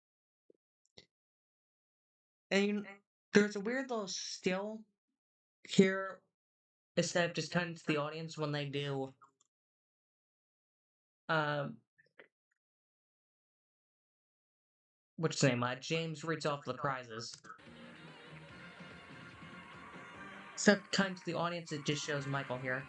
And there's a weird little still here, instead of just cutting to the audience when they do, what's his name? James reads off the prizes. Instead of cutting to the audience, it just shows Michael here.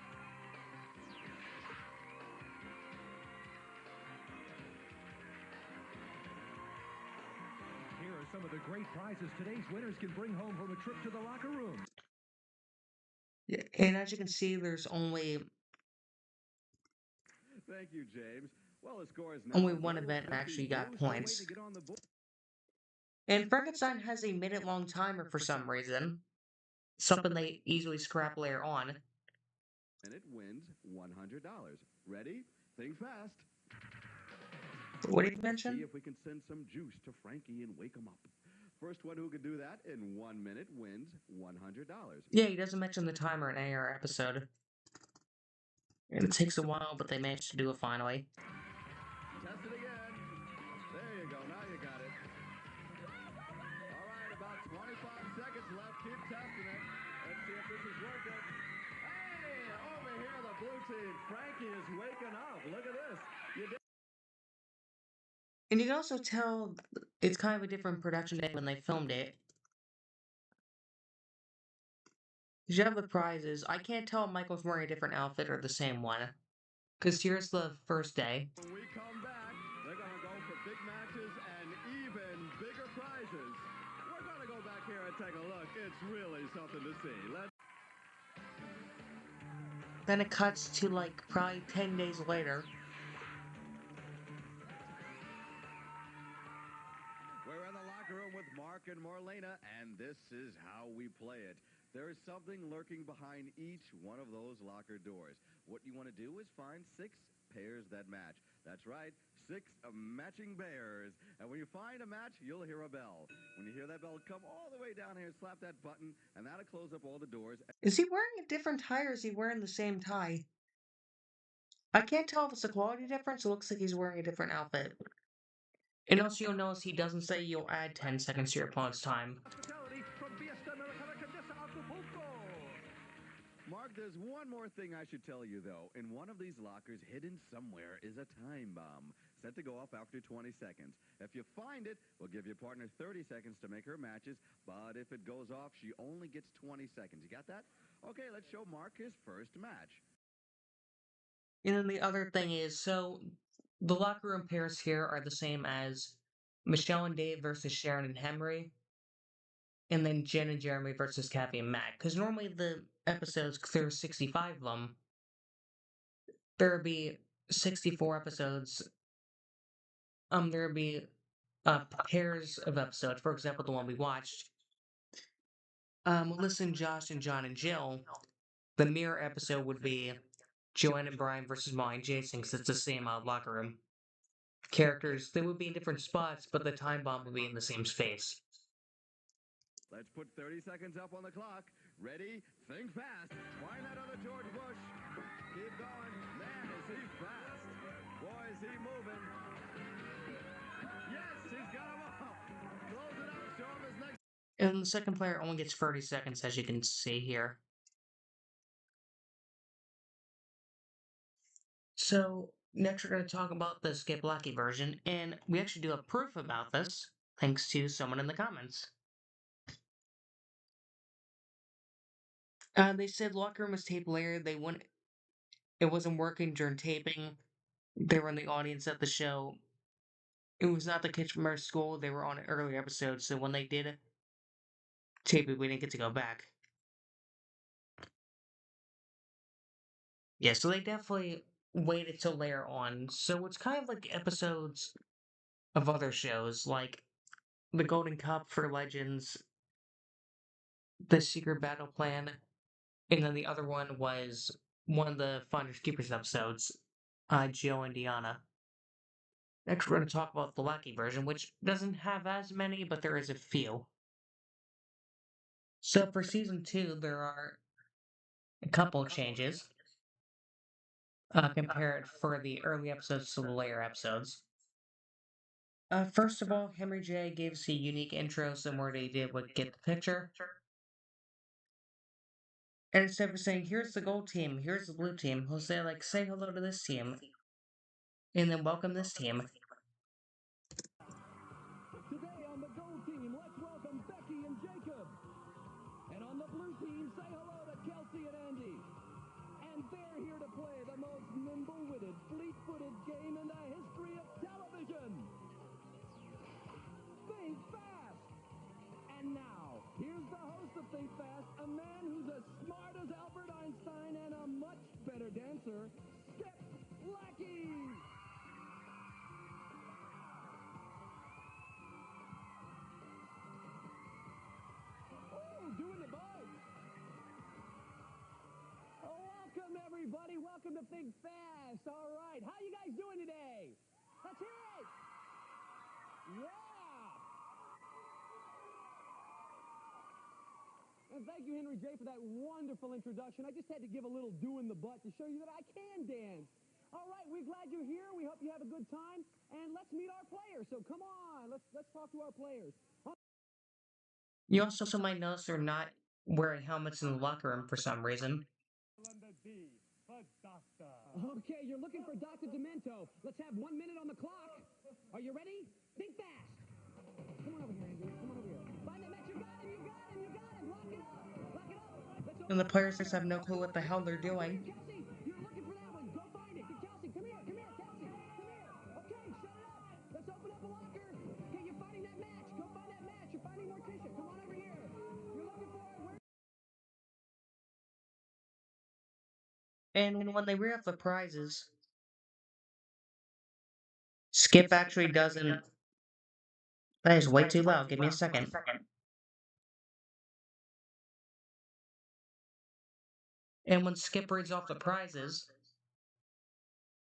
Here are some of the great prizes today's winners can bring home from a trip to the locker room. Yeah, and as you can see, there's only Thank you, James. Well, the score is now only one event actually got points. And Frankenstein has a minute-long timer for some reason. Something they easily scrap later on. And it wins $100. Ready? Think fast. What did you mention? See if we can send some juice to Frankie and wake him up. First one who can do that in 1 minute wins $100. Yeah, he doesn't mention the timer in any other episode. And it takes a while, but they managed to do it finally. Test it again. There you go. Now you got it. All right, about 25 seconds left. Keep testing it. Let's see if this is working. Hey, over here, the blue team. Frankie is waking up. Look at this. You did And you can also tell it's kind of a different production day when they filmed it. You have the prizes. I can't tell if Michael's wearing a different outfit or the same one. Because here's the first day. When we come back, they're going to go for big matches and even bigger prizes. We're going to go back here and take a look. It's really something to see. Then it cuts to like probably 10 days later. We're in the locker room with Mark and Marlena, and this is how we play it. There is something lurking behind each one of those locker doors. What you want to do is find 6 pairs that match. That's right, 6 matching pairs. And when you find a match, you'll hear a bell. When you hear that bell, come all the way down here, slap that button, and that'll close up all the doors. Is he wearing a different tie or is he wearing the same tie? I can't tell if it's a quality difference. It looks like he's wearing a different outfit. And also you'll notice he doesn't say you'll add 10 seconds to your opponent's time. Mark, there's one more thing I should tell you, though. In one of these lockers, hidden somewhere, is a time bomb set to go off after 20 seconds. If you find it, we'll give your partner 30 seconds to make her matches, but if it goes off, she only gets 20 seconds. You got that? Okay, let's show Mark his first match. And then the other thing is, so the locker room pairs here are the same as Michelle and Dave versus Sharon and Henry, and then Jen and Jeremy versus Kathy and Matt. Because normally the episodes, there's 65 of them, there would be 64 episodes. There would be pairs of episodes. For example, the one we watched. Listen, Josh and John and Jill. The mirror episode would be Joanne and Brian versus Molly and Jason, because it's the same locker room. Characters, they would be in different spots, but the time bomb would be in the same space. Let's put 30 seconds up on the clock. Ready? Think fast. Find that other George Bush. Keep going. Man, is he fast. Boy, is he moving. Yes, he's got him up. Close it out. Show him his next. And the second player only gets 30 seconds, as you can see here. So, next we're going to talk about the Skip Lackey version, and we actually do have proof about this, thanks to someone in the comments. They said locker room was taped later. It wasn't working during taping. They were in the audience at the show. It was not the kids from our school. They were on an earlier episode, so when they did tape it, we didn't get to go back. Yeah, so they definitely waited till later on. So it's kind of like episodes of other shows, like the Golden Cup for Legends, the Secret Battle Plan, and then the other one was one of the Finders Keepers episodes, Jill and Deanna. Next, we're going to talk about the Lackey version, which doesn't have as many, but there is a few. So for season 2, there are a couple of changes compared for the early episodes to the later episodes. First of all, Henry J gives a unique intro similar to he did with Get the Picture. And instead of saying, here's the gold team, here's the blue team, he'll say, like, say hello to this team, and then welcome this team. Today on the gold team, let's welcome Becky and Jacob. And on the blue team, say hello to Kelsey and Andy. And they're here to play the most nimble-witted, fleet-footed game in the history of television. Think Fast. And now, here's the host of Think Fast, a man who's as smart as Albert Einstein and a much better dancer, Skip Lackey. Oh, doing the bike. Oh, welcome, everybody. Welcome to Think Fast. All right. How you guys doing today? Let's hear it. Yeah. And thank you, Henry J., for that wonderful introduction. I just had to give a little in the butt to show you that I can dance. All right, we're glad you're here. We hope you have a good time. And let's meet our players. So come on, let's talk to our players. You also might notice they're not wearing helmets in the locker room for some reason. Okay, you're looking for Dr. Demento. Let's have 1 minute on the clock. Are you ready? Think fast. Come on over here, Andrew. Come on over here. Find that match. You got him. You got him. You got him. Lock it up. Lock it up. Let's And the players just have no clue what the hell they're doing. Kelsey, you're looking for that one. Go find it. Kelsey, come here. Come here, Kelsey. Come here. Okay, shut it up. Let's open up a locker. Okay, you're finding that match. Go find that match. You're finding Morticia. Come on over here. You're looking for it. Where? And when they read off the prizes, Skip actually doesn't. That is way too loud. Give me a second. And when Skip reads off the prizes,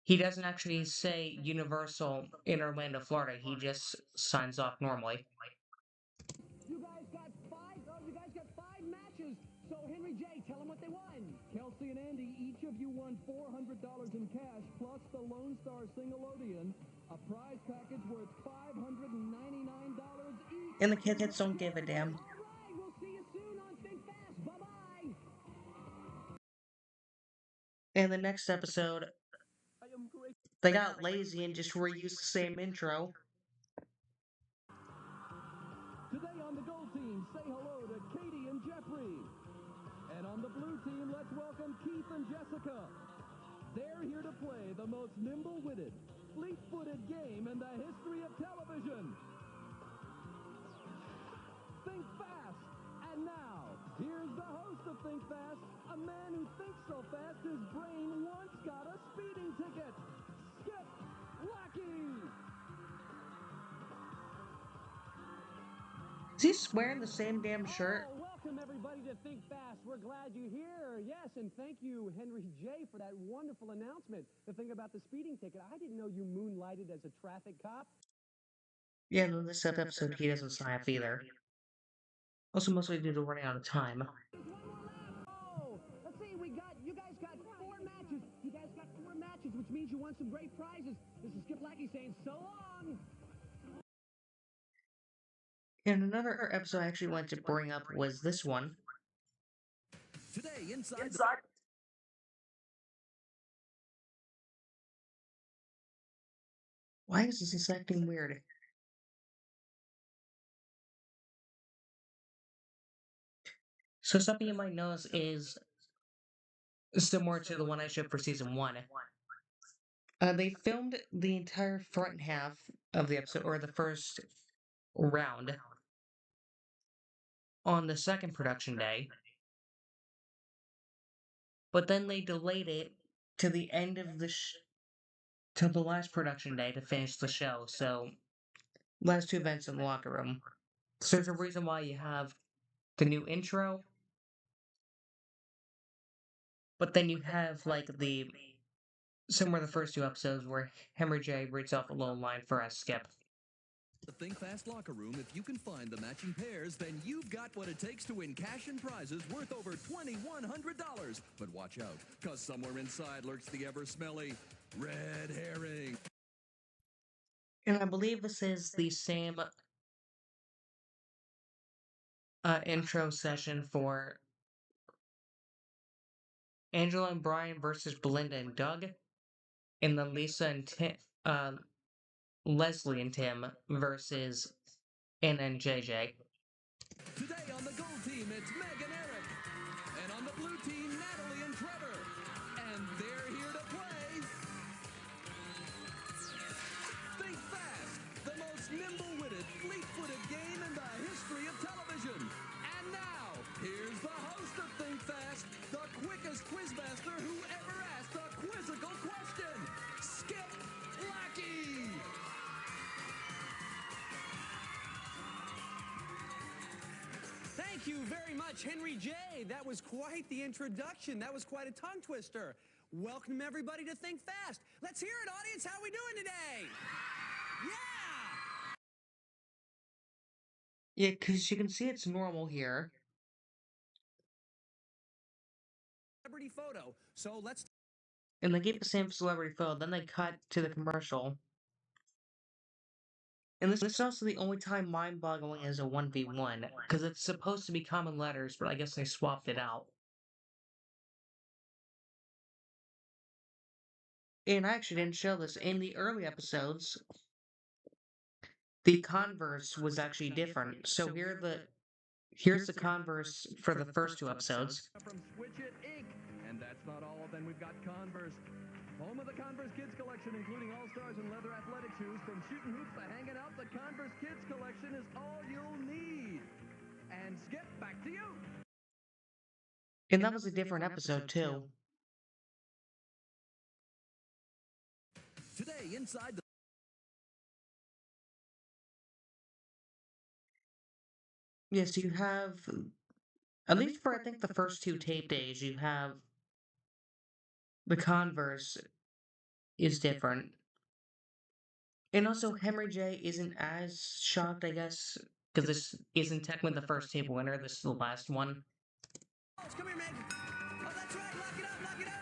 he doesn't actually say Universal in Orlando, Florida. He just signs off normally. You guys got five matches. So Henry J, tell them what they won. Kelsey and Andy, each of you won $400 in cash plus the Lone Star Nickelodeon, a prize package worth $599 each. And the kids don't give a damn. All right, we'll see you soon on Think Fast. Bye-bye. In the next episode, they got lazy and just reused the same intro. Today on the gold team, say hello to Katie and Jeffrey. And on the blue team, let's welcome Keith and Jessica. They're here to play the most nimble-witted, fleet-footed game in the history of television. Think Fast. And now, here's the host of Think Fast, a man who thinks so fast his brain once got a speeding ticket. Skip Lackey. Is he wearing the same damn shirt? Oh, welcome everybody to Think Fast. We're glad you're here. Yes, and thank you, Henry J, for that wonderful announcement. The thing about the speeding ticket, I didn't know you moonlighted as a traffic cop. Yeah, in this episode, he doesn't sign up either. Also, mostly due to running out of time. Oh, let's see, you guys got 4 matches. You guys got 4 matches, which means you won some great prizes. This is Skip Lackey saying so long. And another episode I actually wanted to bring up was this one. Today, inside. Why is this acting weird? So something you might notice is similar to the one I showed for season 1. They filmed the entire front half of the episode, or the first round, on the second production day. But then they delayed it to the end of till the last production day to finish the show. So, last 2 events in the locker room. So there's a reason why you have the new intro, but then you have like somewhere the first 2 episodes where Henry J reads off a little line for us, Skip. The Think Fast locker room, if you can find the matching pairs, then you've got what it takes to win cash and prizes worth over $2,100. But watch out, because somewhere inside lurks the ever-smelly red herring. And I believe this is the same intro session for Angela and Brian versus Belinda and Doug, and then Lisa and Leslie and Tim versus Anna and JJ. Today on the gold team, it's Meg and Eric. And on the blue team, Natalie and Trevor. And they're here to play Think Fast, the most nimble-witted, fleet-footed game in the history of television. And now, here's the host of Think Fast, the quickest quizmaster who ever asked a quizzical question, Skip Lackey. Thank you very much, Henry J. That was quite the introduction. That was quite a tongue twister. Welcome everybody to Think Fast. Let's hear it, audience. How are we doing today? Yeah! Yeah, because you can see it's normal here. Celebrity photo. So let's... And they keep the same celebrity photo, then they cut to the commercial. And this is also the only time mind-boggling is a 1v1, because it's supposed to be common letters, but I guess they swapped it out. And I actually didn't show this. In the early episodes, the converse was actually different. So here's the converse for the first 2 episodes. From Switch It Inc. And that's not all. Then we've got Converse. Home of the Converse Kids Collection, including All-Stars and leather athletic shoes. From shooting hoops to hanging out, the Converse Kids Collection is all you'll need. And Skip, back to you. And that was a different episode, too. Today, inside the... Yes, you have, at least for I think the first 2 tape days, you have the converse is different. And also, Henry J isn't as shocked, I guess, because this isn't technically the first tape winner. This is the last one. Come here, Meg. Oh, that's right. Lock it up, lock it up.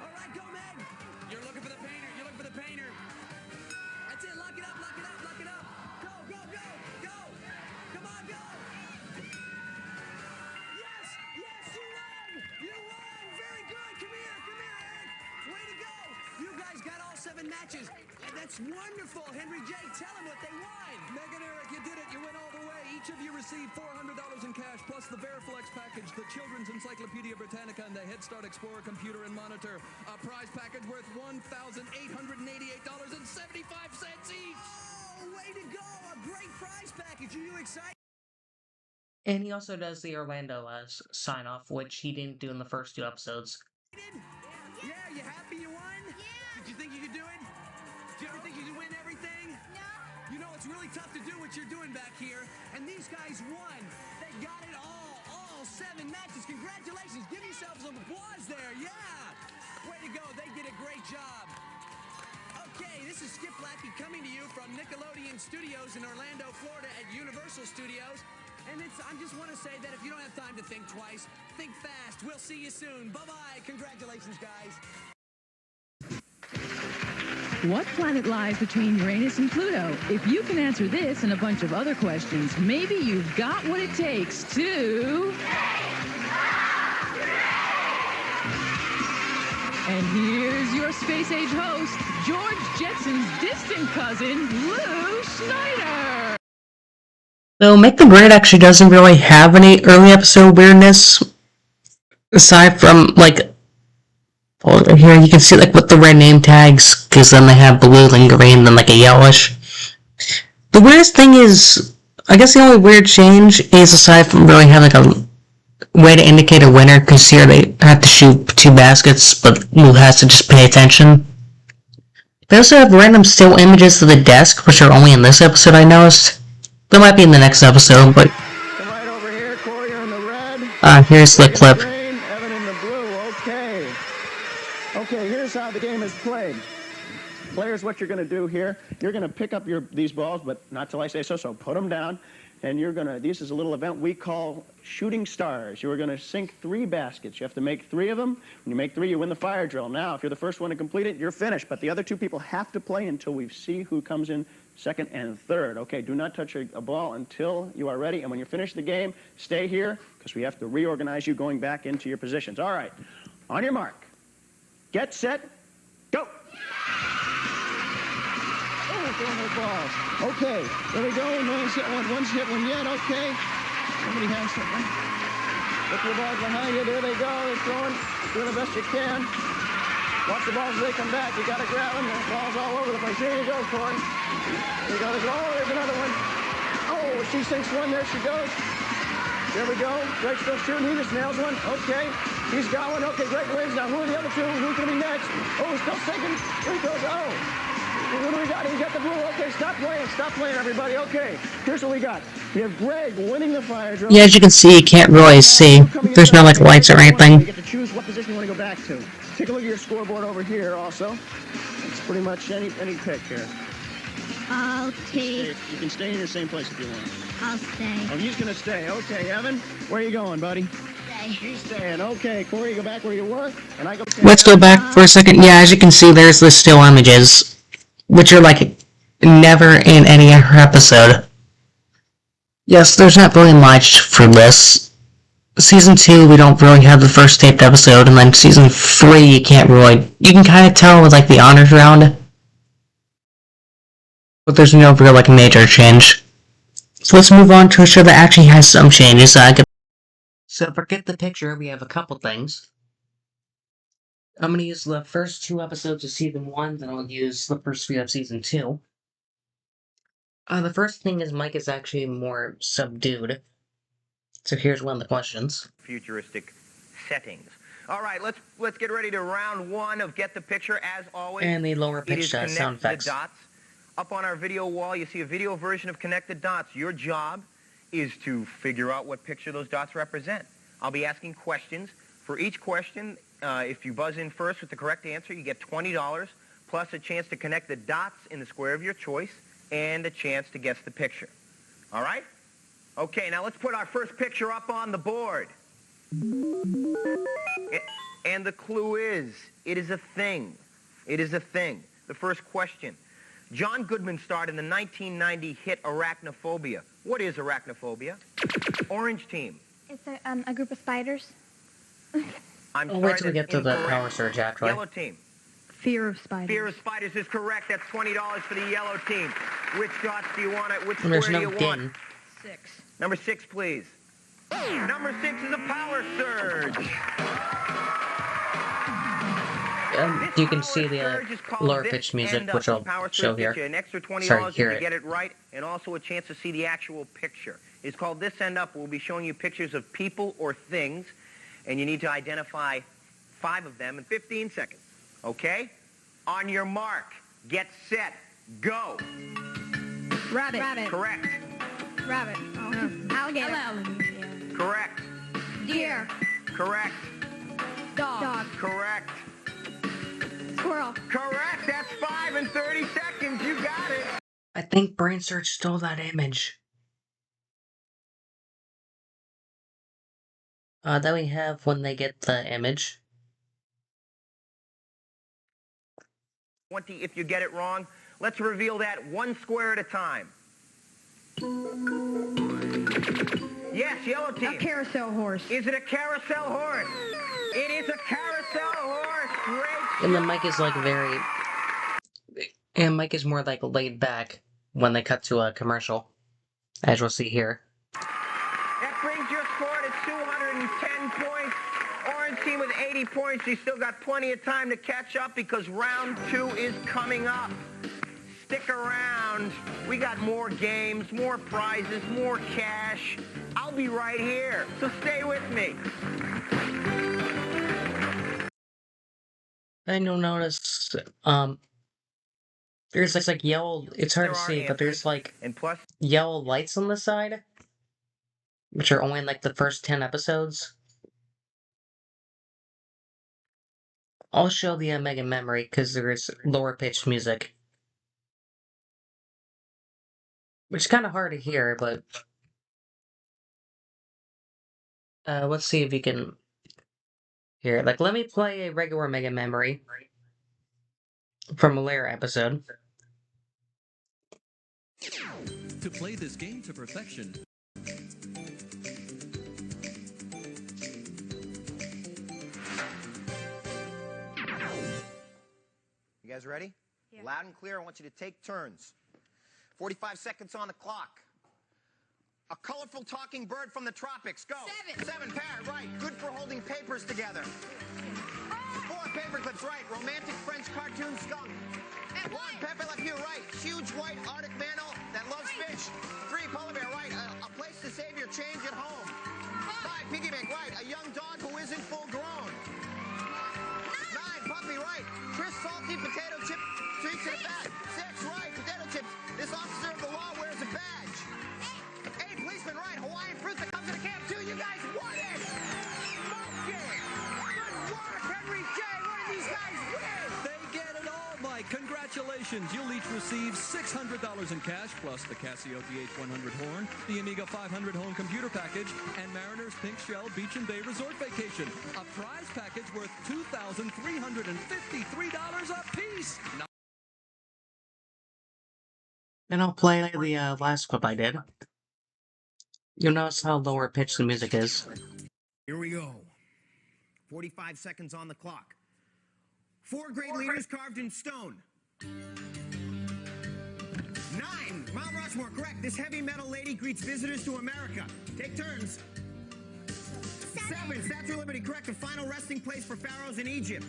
All right, go, Meg. You're looking for the painter. You're looking for the painter. That's it. Lock it up, lock it up, lock it up. Go, go, go, go. Come on, go. Yes, yes, you won. You won. Very good. Come here, Eric. Way to go. You guys got all 7 matches. And that's wonderful. Henry J, tell them what they won. Meg and Eric, you did it. You went all the way. Each of you received $400 in cash, plus the Veriflex package, the Children's Encyclopedia Britannica, and the Head Start Explorer computer and monitor. A prize package worth $1,888.75 each. Oh, way to go. A great prize package. Are you excited? And he also does the Orlando sign-off, which he didn't do in the first 2 episodes. Yeah, you happy you won? Yeah. Did you think you could do it? Did you ever think you could win everything? No. You know, it's really tough to do what you're doing back here, and these guys won. They got it all 7 matches. Congratulations. Give yourselves some applause there. Yeah. Way to go. They did a great job. Okay, this is Skip Lackey coming to you from Nickelodeon Studios in Orlando, Florida at Universal Studios. And I just want to say that if you don't have time to think twice, think fast. We'll see you soon. Bye-bye. Congratulations, guys. What planet lies between Uranus and Pluto? If you can answer this and a bunch of other questions, maybe you've got what it takes to... And here's your Space Age host, George Jetson's distant cousin, Lou Schneider. So, Make the Grade actually doesn't really have any early episode weirdness, aside from, like, over here you can see, like, with the red name tags, because then they have blue, then green, then, like, a yellowish. The weirdest thing is, I guess the only weird change is, aside from really having, like, a way to indicate a winner, because here they have to shoot 2 baskets, but Lou has to just pay attention. They also have random still images of the desk, which are only in this episode, I noticed. They might be in the next episode, but... Come right over here, Corey, you're in the red. Here's the clip. Green, Evan in the blue, okay. Okay, here's how the game is played. Players, what you're going to do here, you're going to pick up these balls, but not till I say so, so put them down. And you're going to, this is a little event we call Shooting Stars. You are going to sink 3 baskets. You have to make 3 of them. When you make 3, you win the fire drill. Now, if you're the first one to complete it, you're finished. But the other 2 people have to play until we see who comes in second and third. Okay, do not touch a ball until you are ready. And when you finish the game, stay here, because we have to reorganize you going back into your positions. All right, on your mark. Get set, go. Oh, throwing those balls. Okay, there we go. One's hit one yet. Okay. Somebody has something. Look your balls behind you. There they go. They're throwing. Doing the best you can. Watch the balls as they come back. You got to grab them. The ball's all over the place. Here you go, Corey. There you go. There's another one. Oh, she sinks one. There she goes. There we go. Greg still shooting. He just nails one. Okay. He's got one. Okay, Greg wins. Now, who are the other 2? Who's going to be next? Oh, still sinking. Here he goes. Oh. What do we got? He got the blue. Okay, stop playing. Stop playing, everybody. Okay. Here's what we got. We have Greg winning the fire drill. Yeah, as you can see, you can't really see. There's no, like, lights or anything. You get to choose what position you want to go back to. Take a look at your scoreboard over here also. It's pretty much any pick here. I'll take... You can stay in your same place if you want. I'll stay. Oh, he's going to stay. Okay, Evan, where are you going, buddy? Stay. He's staying. Okay, Corey, you go back where you were, and I go... Let's go back for a second. Yeah, as you can see, there's the still images, which are, like, never in any other episode. Yes, there's not really much for this. Season 2, we don't really have the first taped episode, and then Season 3, you can't really... You can kind of tell with, like, the honors round, but there's no real, like, major change. So let's move on to a show that actually has some changes. So forget the picture, we have a couple things. I'm gonna use the first 2 episodes of Season 1, then I'll use the first few of Season 2. The first thing is Mike is actually more subdued. So here's one of the questions. Futuristic settings. All right, let's get ready to round 1 of Get the Picture. As always, and the lower pitch sound effects. The dots. Up on our video wall, you see a video version of Connect the Dots. Your job is to figure out what picture those dots represent. I'll be asking questions. For each question, if you buzz in first with the correct answer, you get $20, plus a chance to connect the dots in the square of your choice, and a chance to guess the picture. All right? Okay, now let's put our first picture up on the board. And the clue is, it is a thing. It is a thing. The first question. John Goodman starred in the 1990 hit Arachnophobia. What is arachnophobia? Orange team. It's a group of spiders. I'm I'll sorry, wait till we that's get to the incorrect. power surge actually. Yellow team. Fear of spiders. Fear of spiders is correct. That's $20 for the yellow team. Which dots do you want? Which And there's square do no you want? din. 6. Number 6, please. Number 6 is a power surge. You can see the lower pitch music, which I'll show here. An extra $20 Sorry, if hear you it. get it right, and also a chance to see the actual picture. It's called This End Up. We'll be showing you pictures of people or things, and you need to identify 5 of them in 15 seconds. Okay? On your mark, get set, go. Rabbit. Correct. Rabbit. Oh. Alligator. Correct. Deer. Correct. Dog. Correct. Squirrel. Correct. That's 5 in 30 seconds. You got it. I think Brainsurge stole that image. Then we have when they get the image. 20 if you get it wrong. Let's reveal that 1 square at a time. Yes, yellow team. A carousel horse. Is it a carousel horse? It is a carousel horse. Great. And the mic is like very... And Mike is more like laid back when they cut to a commercial, as we'll see here. That brings your score to 210 points. Orange team with 80 points. You still got plenty of time to catch up because round 2 is coming up. Stick around. We got more games, more prizes, more cash. I'll be right here, so stay with me. And you'll notice, there's like yellow, it's hard to see, but there's like and plus yellow lights on the side, which are only in like the first 10 episodes. I'll show the Mega Memory because there is lower pitched music. Which is kind of hard to hear, but... let's see if you can hear it. Like, let me play a regular Mega Memory from a later episode. To play this game to perfection, You guys ready? Yeah. Loud and clear. I want you to take turns. 45 seconds on the clock. A colorful talking bird from the tropics. Go. 7 parrot, right. Good for holding papers together. 4 paperclips, right. Romantic French cartoon skunk. 1 Pepe Le Pew, right. Huge white Arctic mammal that loves fish. 3 polar bear, right. A place to save your change at home. 5 piggy bank, right. A young dog who isn't full grown. 9 puppy, right. Crisp salty potato chip treats in a bag. 6 right. Potato chips. This officer of the law wears a badge. 8 policeman, right. Hawaiian fruit that comes in a can too. You guys won it! Monkey! Good work, Henry J. What did these guys win? they get it all, Mike. Congratulations. You'll each receive $600 in cash, plus the Casio DH100 horn, the Amiga 500 home computer package, and Mariner's Pink Shell Beach and Bay Resort vacation. A prize package worth $2,353 apiece. And I'll play the last clip I did. You'll notice how lower pitched the music is. Here we go. 45 seconds on the clock. 4 great leaders carved in stone. 9, Mount Rushmore, correct. This heavy metal lady greets visitors to America. Take turns. 7, Statue of Liberty, correct. The final resting place for pharaohs in Egypt.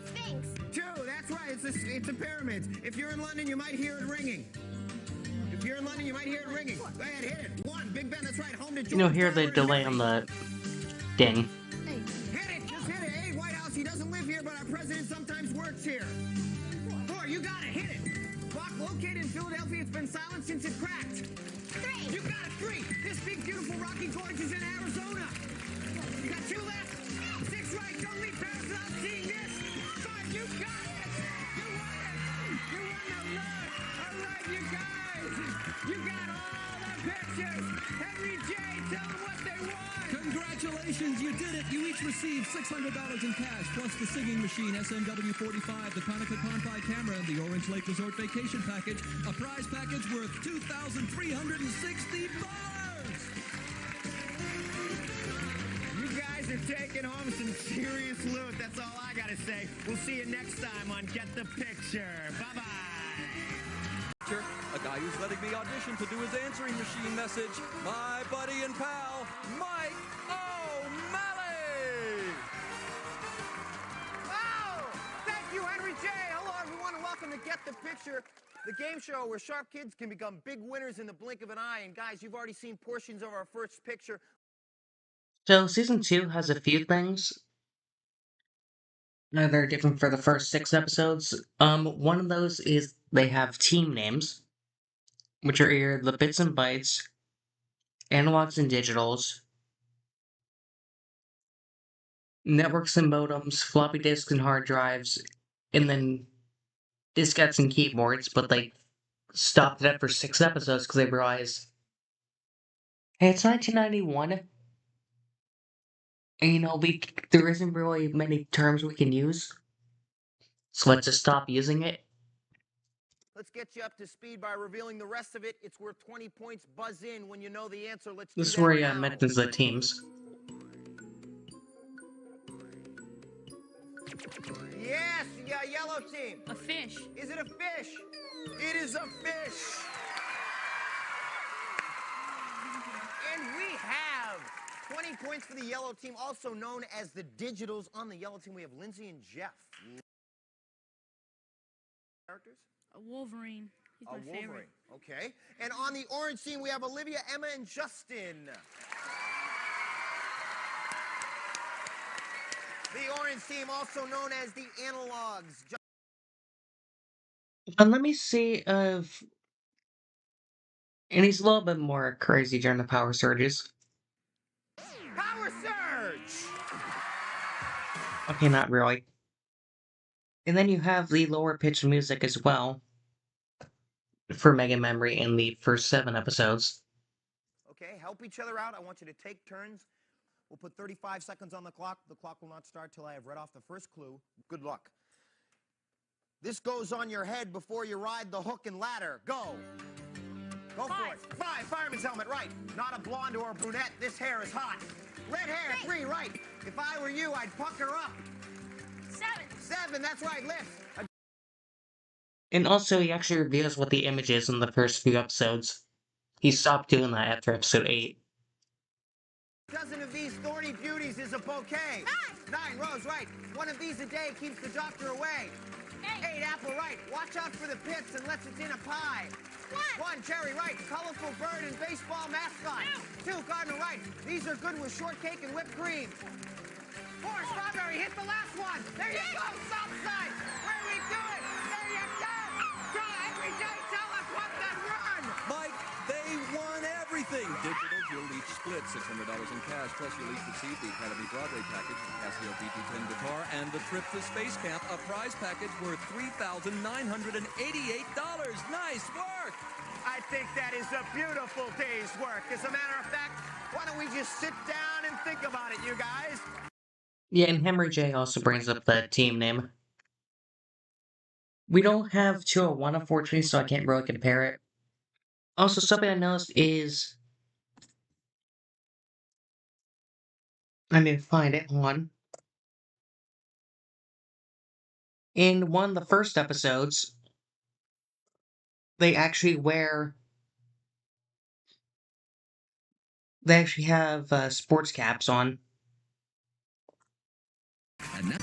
Sphinx. 2, that's right. It's a pyramid. If you're in London, you might hear it ringing. If you're in London, you might hear it ringing. Go ahead, hit it. 1, Big Ben, that's right. Home to George. You know, hear the Farmer delay and on the ding. Hit it, just hit it. Hey, White House, he doesn't live here, but our president sometimes works here. 4, you got it, hit it. Clock located in Philadelphia, it's been silent since it cracked. 3. You got it, 3. This big, beautiful, rocky gorge is in Arizona. You got 2 left. 6 right, don't leave Paris without seeing this. 5, you got it. You won it. You won the lot. All right, you guys. You got all the pictures. Henry J, tell them what they want. Congratulations, you did it. You each received $600 in cash, plus the singing machine, SMW 45, the Konica Confide camera, and the Orange Lake Resort vacation package, a prize package worth $2,360. You guys are taking home some serious loot. That's all I gotta say. We'll see you next time on Get the Picture. Bye-bye. A guy who's letting me audition to do his answering machine message, my buddy and pal, Mike O'Malley! Oh! Thank you, Henry J. Hello, everyone, and welcome to Get the Picture, the game show where sharp kids can become big winners in the blink of an eye. And guys, you've already seen portions of our first picture. So season 2 has a few things that are different for the first 6 episodes. One of those is they have team names, which are either the bits and bytes, analogs and digitals, networks and modems, floppy disks and hard drives, and then diskettes and keyboards, but they stopped it for 6 episodes because they realized, hey, it's 1991, and there isn't really many terms we can use, so let's just stop using it. Let's get you up to speed by revealing the rest of it. It's worth 20 points. Buzz in when you know the answer. Let's do This is that where he now. mentions the teams. Yes, yeah, yellow team. A fish. Is it a fish? It is a fish. And we have 20 points for the yellow team, also known as the digitals. On the yellow team, we have Lindsay and Jeff. Characters? A Wolverine. He's my Wolverine. favorite. Okay. And on the orange team, we have Olivia, Emma, and Justin. The orange team, also known as the analogs. And let me see if... And he's a little bit more crazy during the power surges. Power surge! Okay, not really. And then you have the lower pitched music as well for Mega Memory in the first 7 episodes. Okay, help each other out. I want you to take turns. We'll put 35 seconds on the clock. The clock will not start till I have read off the first clue. Good luck. This goes on your head before you ride the hook and ladder. Go. Go for it. 5, fireman's helmet, right. Not a blonde or a brunette. This hair is hot. Red hair, 3, right. If I were you, I'd pucker up. 7, that's right, lift. And also, he actually reveals what the image is in the first few episodes. He stopped doing that after episode 8. A dozen of these thorny beauties is a bouquet. 9, rose, right. One of these a day keeps the doctor away. 8, apple, right. Watch out for the pits unless it's in a pie. 1, cherry, right. Colorful bird and baseball mascot. 2, cardinal, right. These are good with shortcake and whipped cream. 4, strawberry, hit the last one. There you go, south side. Where we do it? There you go. Draw every day, tell us what that run. Mike, they won everything. Digitals, you'll each split $600 in cash, plus you'll each receive the Academy Broadway package, the Casio BT-10 guitar, and the trip to Space Camp, a prize package worth $3,988. Nice work! I think that is a beautiful day's work. As a matter of fact, why don't we just sit down and think about it, you guys? Yeah, and Henry J also brings up the team name. We don't have 201, unfortunately, so I can't really compare it. Also, something I noticed is I need to find it. Hold on. In one of the first episodes, they actually have sports caps on. And now,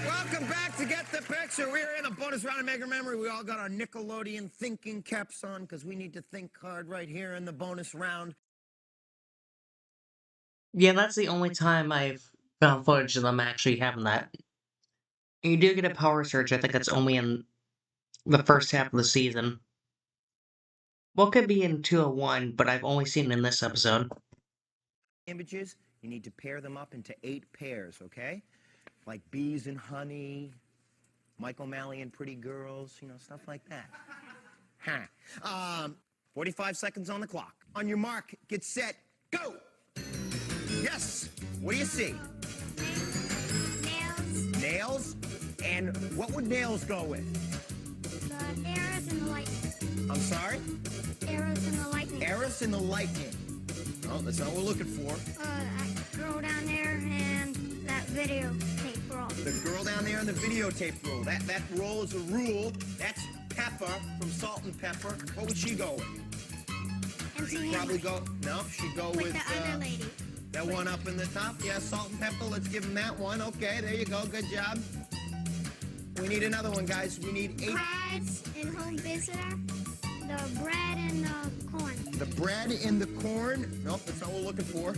Welcome back to Get the Picture. We're in a bonus round of Mega Memory. We all got our Nickelodeon thinking caps on because we need to think hard right here in the bonus round. Yeah, that's the only time I've found footage of them actually having that. You do get a power surge, I think that's only in the first half of the season. Well, it could be in 201, but I've only seen it in this episode. Images, you need to pair them up into 8 pairs, okay? Like bees and honey, Mike O'Malley and pretty girls, you know, stuff like that. 45 seconds on the clock. On your mark, get set, go! Yes, what do you see? Nails. Nails? And what would nails go with? The arrows and the lightning. I'm sorry? Arrows and the lightning. Arrows and the lightning. Oh, that's not what we're looking for. That girl down there and that videotape roll. The girl down there in the videotape roll. That roll is a rule. That's Pepper from Salt and Pepper. What would she go with? Empty Probably go. No, she'd go with the other lady. That one up in the top. Yeah, Salt and Pepper. Let's give him that one. Okay, there you go. Good job. We need another one, guys. We need 8. Prize and home visitor. The bread and the corn. The bread and the corn. Nope, that's not what we're looking for.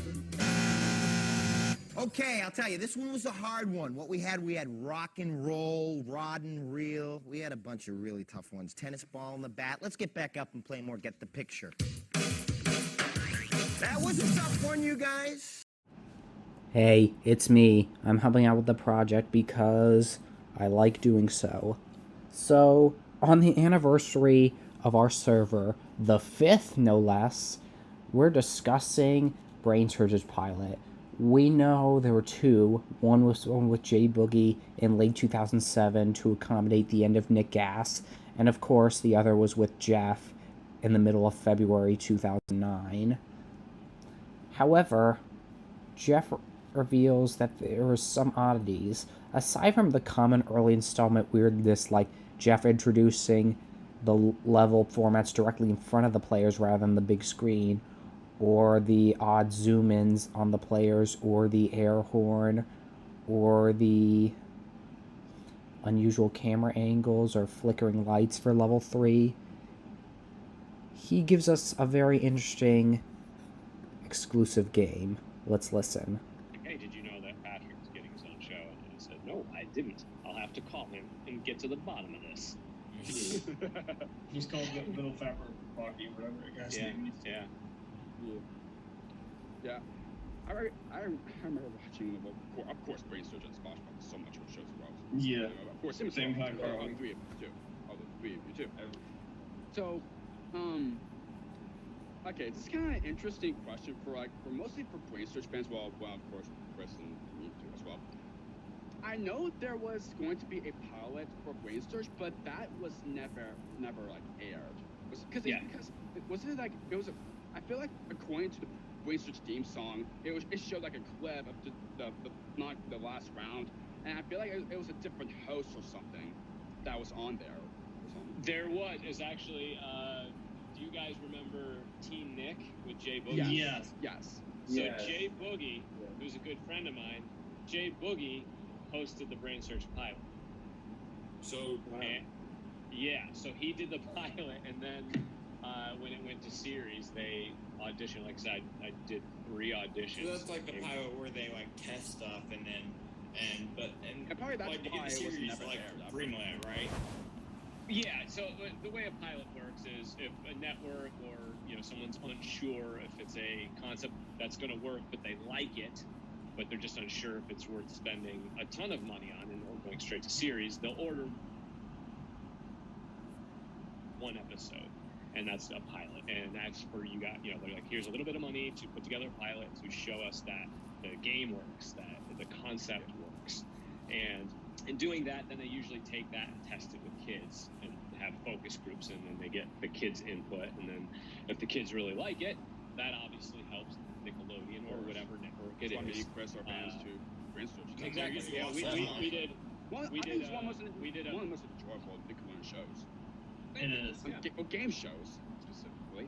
Okay, I'll tell you, this one was a hard one. What we had rock and roll, rod and reel. We had a bunch of really tough ones. Tennis ball and the bat. Let's get back up and play more Get the Picture. That was a tough one, you guys. Hey, it's me. I'm helping out with the project because I like doing so. So, on the anniversary of our server, the 5th no less, we're discussing Brainsurge Pilot. We know there were 2. One was one with J Boogie in late 2007 to accommodate the end of Nick Gas, and of course the other was with Jeff in the middle of February 2009. However, Jeff reveals that there were some oddities. Aside from the common early installment weirdness like Jeff introducing the level formats directly in front of the players rather than the big screen, or the odd zoom-ins on the players, or the air horn, or the unusual camera angles or flickering lights for level 3, he gives us a very interesting exclusive game. Let's listen. Hey, did you know that Patrick's getting his own show? And I said, no, I didn't. I'll have to call him and get to the bottom of this. Just called the Little Fat Rocky, whatever the guy's name is. Yeah. I remember watching, of course, Brainsurge and SpongeBob was so much of a show as well. Yeah. Of course, Same time, all the 3 of you too. All the 3 of you too. So, okay, this is kind of an interesting question for mostly for Brainsurge fans. Well, of course, Chris and me too as well. I know there was going to be a pilot for Brainsurge, but that was never aired. I feel like according to the Brainsurge theme song, it showed like a clip of not the last round, and I feel like it was a different host or something that was on there. There was actually. Do you guys remember Teen Nick with Jay Boogie? Yes. So Jay Boogie, who's a good friend of mine, Jay Boogie hosted the Brainsurge Pilot. So, so he did the pilot, and then when it went to series, they auditioned. Like I said, I did 3 auditions. So that's like the pilot where they like test stuff, and probably that's like, why the it was series never like aired. greenlit, right? Yeah, so the way a pilot works is if a network or someone's unsure if it's a concept that's going to work, but they like it, but they're just unsure if it's worth spending a ton of money on or going straight to series, they'll order 1 episode, and that's a pilot. And that's where you got, they're like, here's a little bit of money to put together a pilot to show us that the game works, that the concept works. And in doing that, then they usually take that and test it with kids and have focus groups, and then they get the kids' input, and then if the kids really like it, that obviously helps Nickelodeon or whatever network it is. You press our bands to Brainsurge. Exactly. Yeah, we did. Well, We I think did. it's one of the most enjoyable Nickelodeon shows. It is. Or game shows specifically.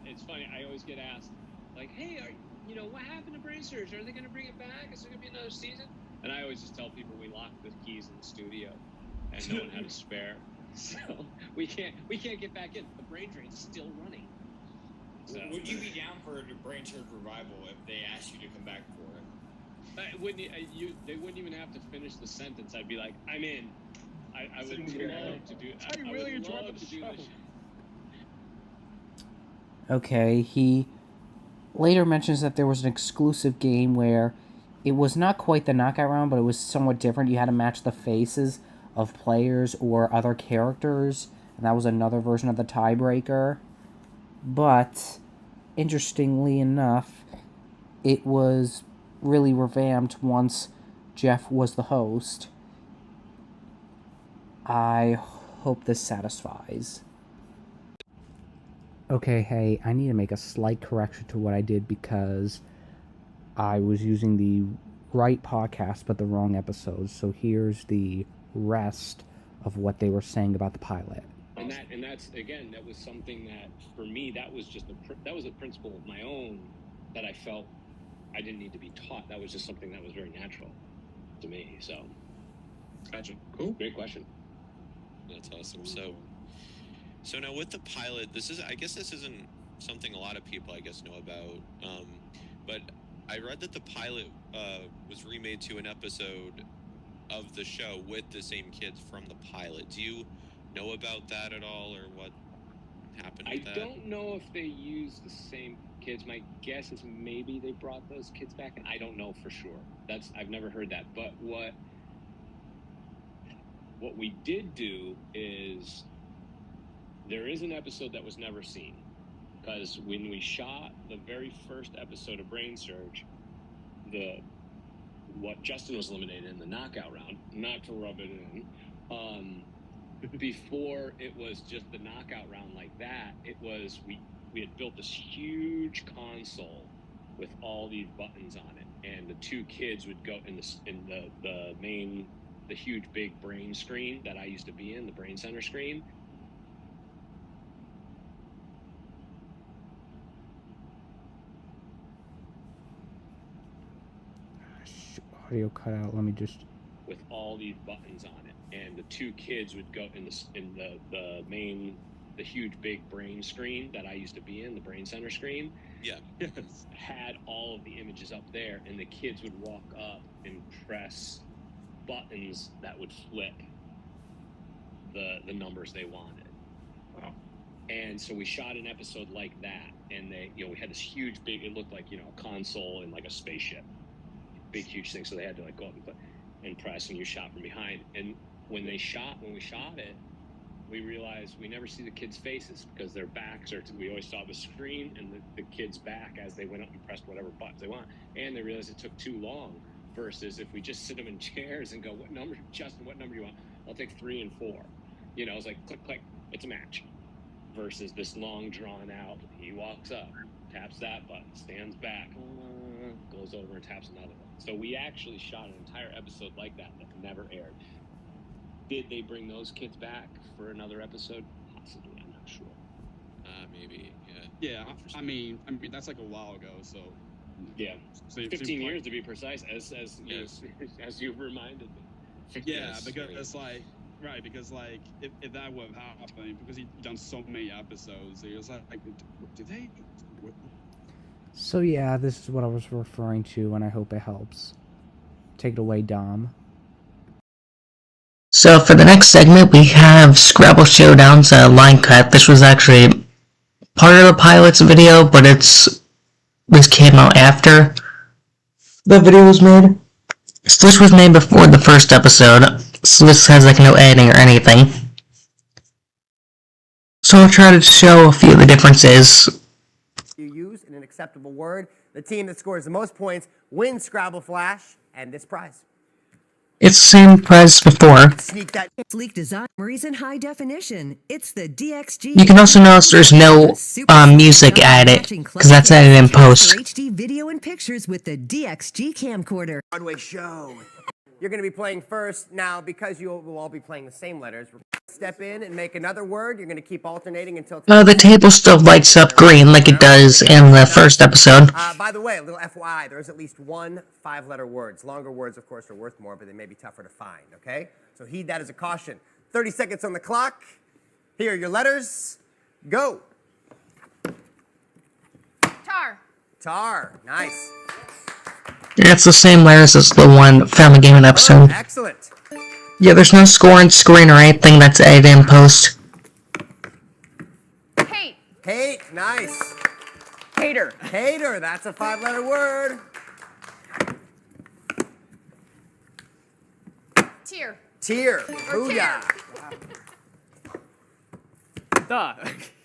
It's funny. I always get asked, like, "Hey, what happened to Brainsurge? Are they going to bring it back? Is there going to be another season?" And I always just tell people we locked the keys in the studio, and no one had a spare, so we can't get back in. The brain drain's still running. So, would you be down for a Brainsurge revival if they asked you to come back for it? They wouldn't even have to finish the sentence. I'd be like, I'm in. I would love to do. I really would enjoyed love the to do show. the show. Okay, he later mentions that there was an exclusive game where it was not quite the knockout round, but it was somewhat different. You had to match the faces of players or other characters, and that was another version of the tiebreaker. But, interestingly enough, it was really revamped once Jeff was the host. I hope this satisfies. Okay, hey, I need to make a slight correction to what I did because I was using the right podcast but the wrong episode. So here's the rest of what they were saying about the pilot. And that's again, that was something that for me, that was a principle of my own that I felt I didn't need to be taught. That was just something that was very natural to me. So, gotcha. Cool. Great question. That's awesome. So now with the pilot, I guess this isn't something a lot of people know about. But I read that the pilot was remade to an episode of the show with the same kids from the pilot. Do you know about that at all, or what happened with that? I don't know if they used the same kids. My guess is maybe they brought those kids back, and I don't know for sure. I've never heard that. But what we did do is there is an episode that was never seen, because when we shot the very first episode of Brainsurge, what Justin was eliminated in the knockout round, not to rub it in, before it was just the knockout round like that, it was we had built this huge console with all these buttons on it, and the two kids would go in the huge big brain screen that I used to be in, the brain center screen. Audio cut out. Let me just. With all these buttons on it, and the two kids would go in the huge big brain screen that I used to be in, the brain center screen. Yeah. Had all of the images up there, and the kids would walk up and press buttons that would flip the numbers they wanted. Wow. And so we shot an episode like that, and we had this huge big, it looked like, a console in like a spaceship. Big huge thing, so they had to like go up and press, and you shot from behind. And when we shot it, we realized we never see the kids' faces because their backs we always saw the screen and the kids' back as they went up and pressed whatever buttons they want. And they realized it took too long versus if we just sit them in chairs and go, what number, Justin, what number do you want? I'll take 3 and 4. It's like click, click, it's a match. Versus this long drawn out, he walks up, taps that button, stands back, goes over and taps another one. So we actually shot an entire episode like that never aired. Did they bring those kids back for another episode? Possibly, I'm not sure. Maybe, yeah. I mean, that's like a while ago, so. Yeah, 15 years to be precise, as you've reminded me. Yeah, because if that would have happened, because he'd done so many episodes, he was like, did they? So yeah, this is what I was referring to, and I hope it helps. Take it away, Dom. So for the next segment, we have Scrabble Showdown's line cut. This was actually part of the pilot's video, but this came out after the video was made. So this was made before the first episode, so this has like no editing or anything. So I'll try to show a few of the differences. You use in an acceptable word. The team that scores the most points wins Scrabble Flash and this prize. It's the same price before. Sneak that. Sleek design, memories in high definition. It's the DXG. You can also notice there's no music added, because that's added in post. HD video and pictures with the DXG camcorder. Broadway show. You're going to be playing first. Now, because you will all be playing the same letters, step in and make another word. You're going to keep alternating until... The table still lights up green like it does in the first episode. By the way, a little FYI, there's at least one 5-letter word. Longer words, of course, are worth more, but they may be tougher to find, okay? So heed that as a caution. 30 seconds on the clock. Here are your letters. Go. Tar. Tar. Nice. It's the same letters as the one Family Game episode. Excellent. Yeah, there's no score on screen or anything that's added in post. Hate. Hate. Nice. Hater. Hater. That's a 5-letter word. Tear. Tear. Or Booyah.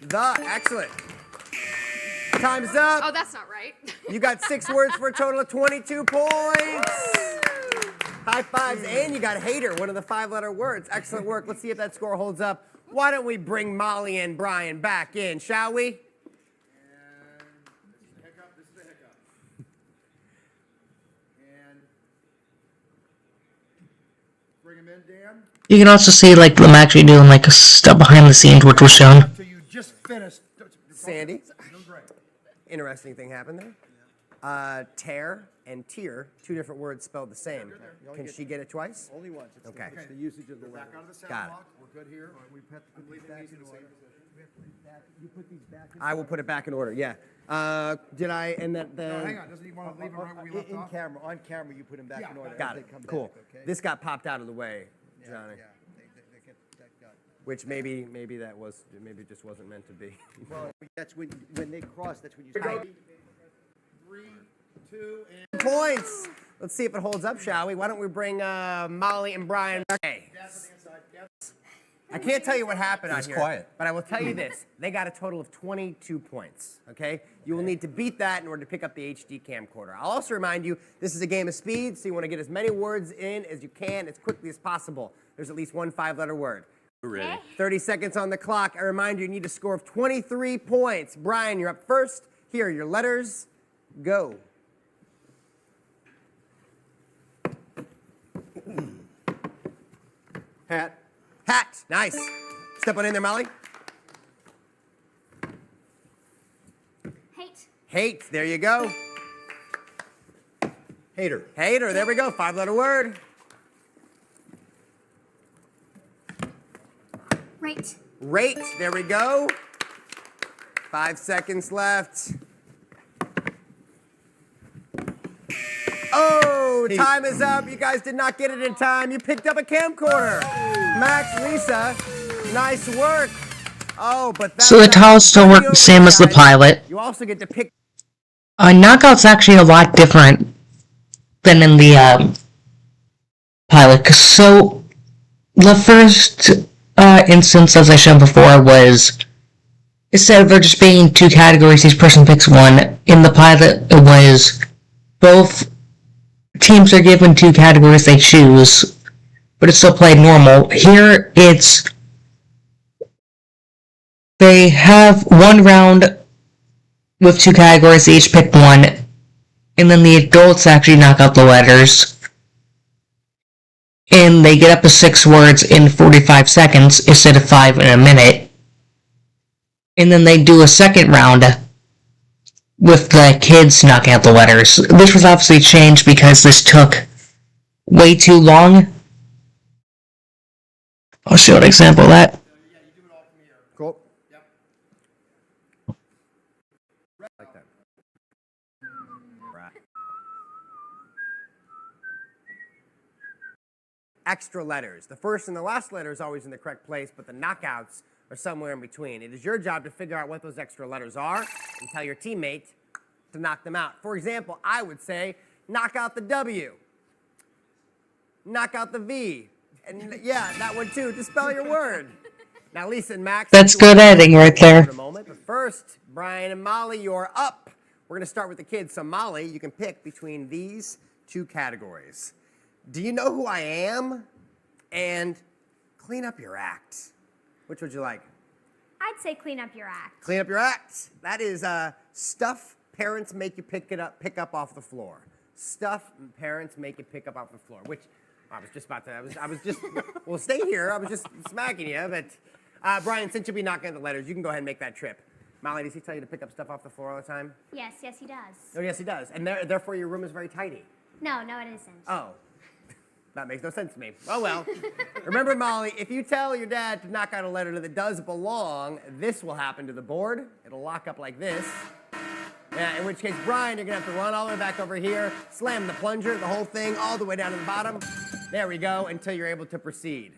The. Excellent. Time's up. Oh, that's not right. You got 6 words for a total of 22 points. High fives, and you got hater, one of the 5-letter words. Excellent work. Let's see if that score holds up. Why don't we bring Molly and Brian back in, shall we? Bring him in, Dan. You can also see like them actually doing like stuff behind the scenes, which was shown. So you just finished. Sandy. Interesting thing happened there. Tear and tear, 2 different words spelled the same. Can she get it twice? Only once. It's Okay. The usage of the word. Back out of the sound Got it. block. We're good here. We have to put these back in order. You put these back in I will put it back in order, yeah. Did I, and that the... No, hang on. Doesn't he want to leave it right where we left off? Camera, on camera, you put them back in order. Got it. Cool. This got popped out of the way, Johnny. Which maybe that was, maybe it just wasn't meant to be. Well, that's when they cross, that's when you start. 3, 2, and... Points! Let's see if it holds up, shall we? Why don't we bring Molly and Brian back? Hey. I can't tell you what happened out here. Quiet. But I will tell you this. They got a total of 22 points, okay? You will need to beat that in order to pick up the HD camcorder. I'll also remind you, this is a game of speed, so you want to get as many words in as you can as quickly as possible. There's at least one 5-letter word. We're ready. 30 seconds on the clock. I remind you, you need a score of 23 points. Brian, you're up first. Here are your letters. Go. Hat. Hat. Nice. Step on in there, Molly. Hate. Hate. There you go. Hater. Hater. There we go. 5-letter word. Rate. Rate. There we go. 5 seconds left. Oh, time is up. You guys did not get it in time. You picked up a camcorder. Max, Lisa, nice work. Oh, but that's So the tiles still work the same as the pilot. You also get to pick. Knockout's actually a lot different than in the pilot. So the first instance, as I showed before, was instead of there just being 2 categories, each person picks one. In the pilot, it was both teams are given 2 categories they choose, but it's still played normal. Here, it's they have one round with 2 categories, they each pick one, and then the adults actually knock out the letters, and they get up to 6 words in 45 seconds instead of 5 in a minute. And then they do a second round with the kids knocking out the letters. This was obviously changed because this took way too long. I'll show an example of that. Cool. Like that. Right. Extra letters. The first and the last letter is always in the correct place, but the knockouts are somewhere in between. It is your job to figure out what those extra letters are and tell your teammate to knock them out. For example, I would say, knock out the W. Knock out the V. And yeah, that one too, to spell your word. Now, Lisa and Max. That's good editing right there. In a moment, but first, Brian and Molly, you're up. We're going to start with the kids. So, Molly, you can pick between these 2 categories. Do you know who I am? And clean up your act. Which would you like? I'd say clean up your act. Clean up your act. That is stuff parents make you pick up off the floor. Stuff parents make you pick up off the floor. Which I was just about to. I was just. Well, stay here. I was just smacking you. But Brian, since you'll be knocking at the letters, you can go ahead and make that trip. Molly, does he tell you to pick up stuff off the floor all the time? Yes, yes, he does. Oh, yes, he does. And therefore, your room is very tidy. No, no, it isn't. Oh. That makes no sense to me. Oh, well. Remember, Molly, if you tell your dad to knock out a letter that does belong, this will happen to the board. It'll lock up like this. Yeah, in which case, Brian, you're going to have to run all the way back over here, slam the plunger, the whole thing, all the way down to the bottom. There we go, until you're able to proceed.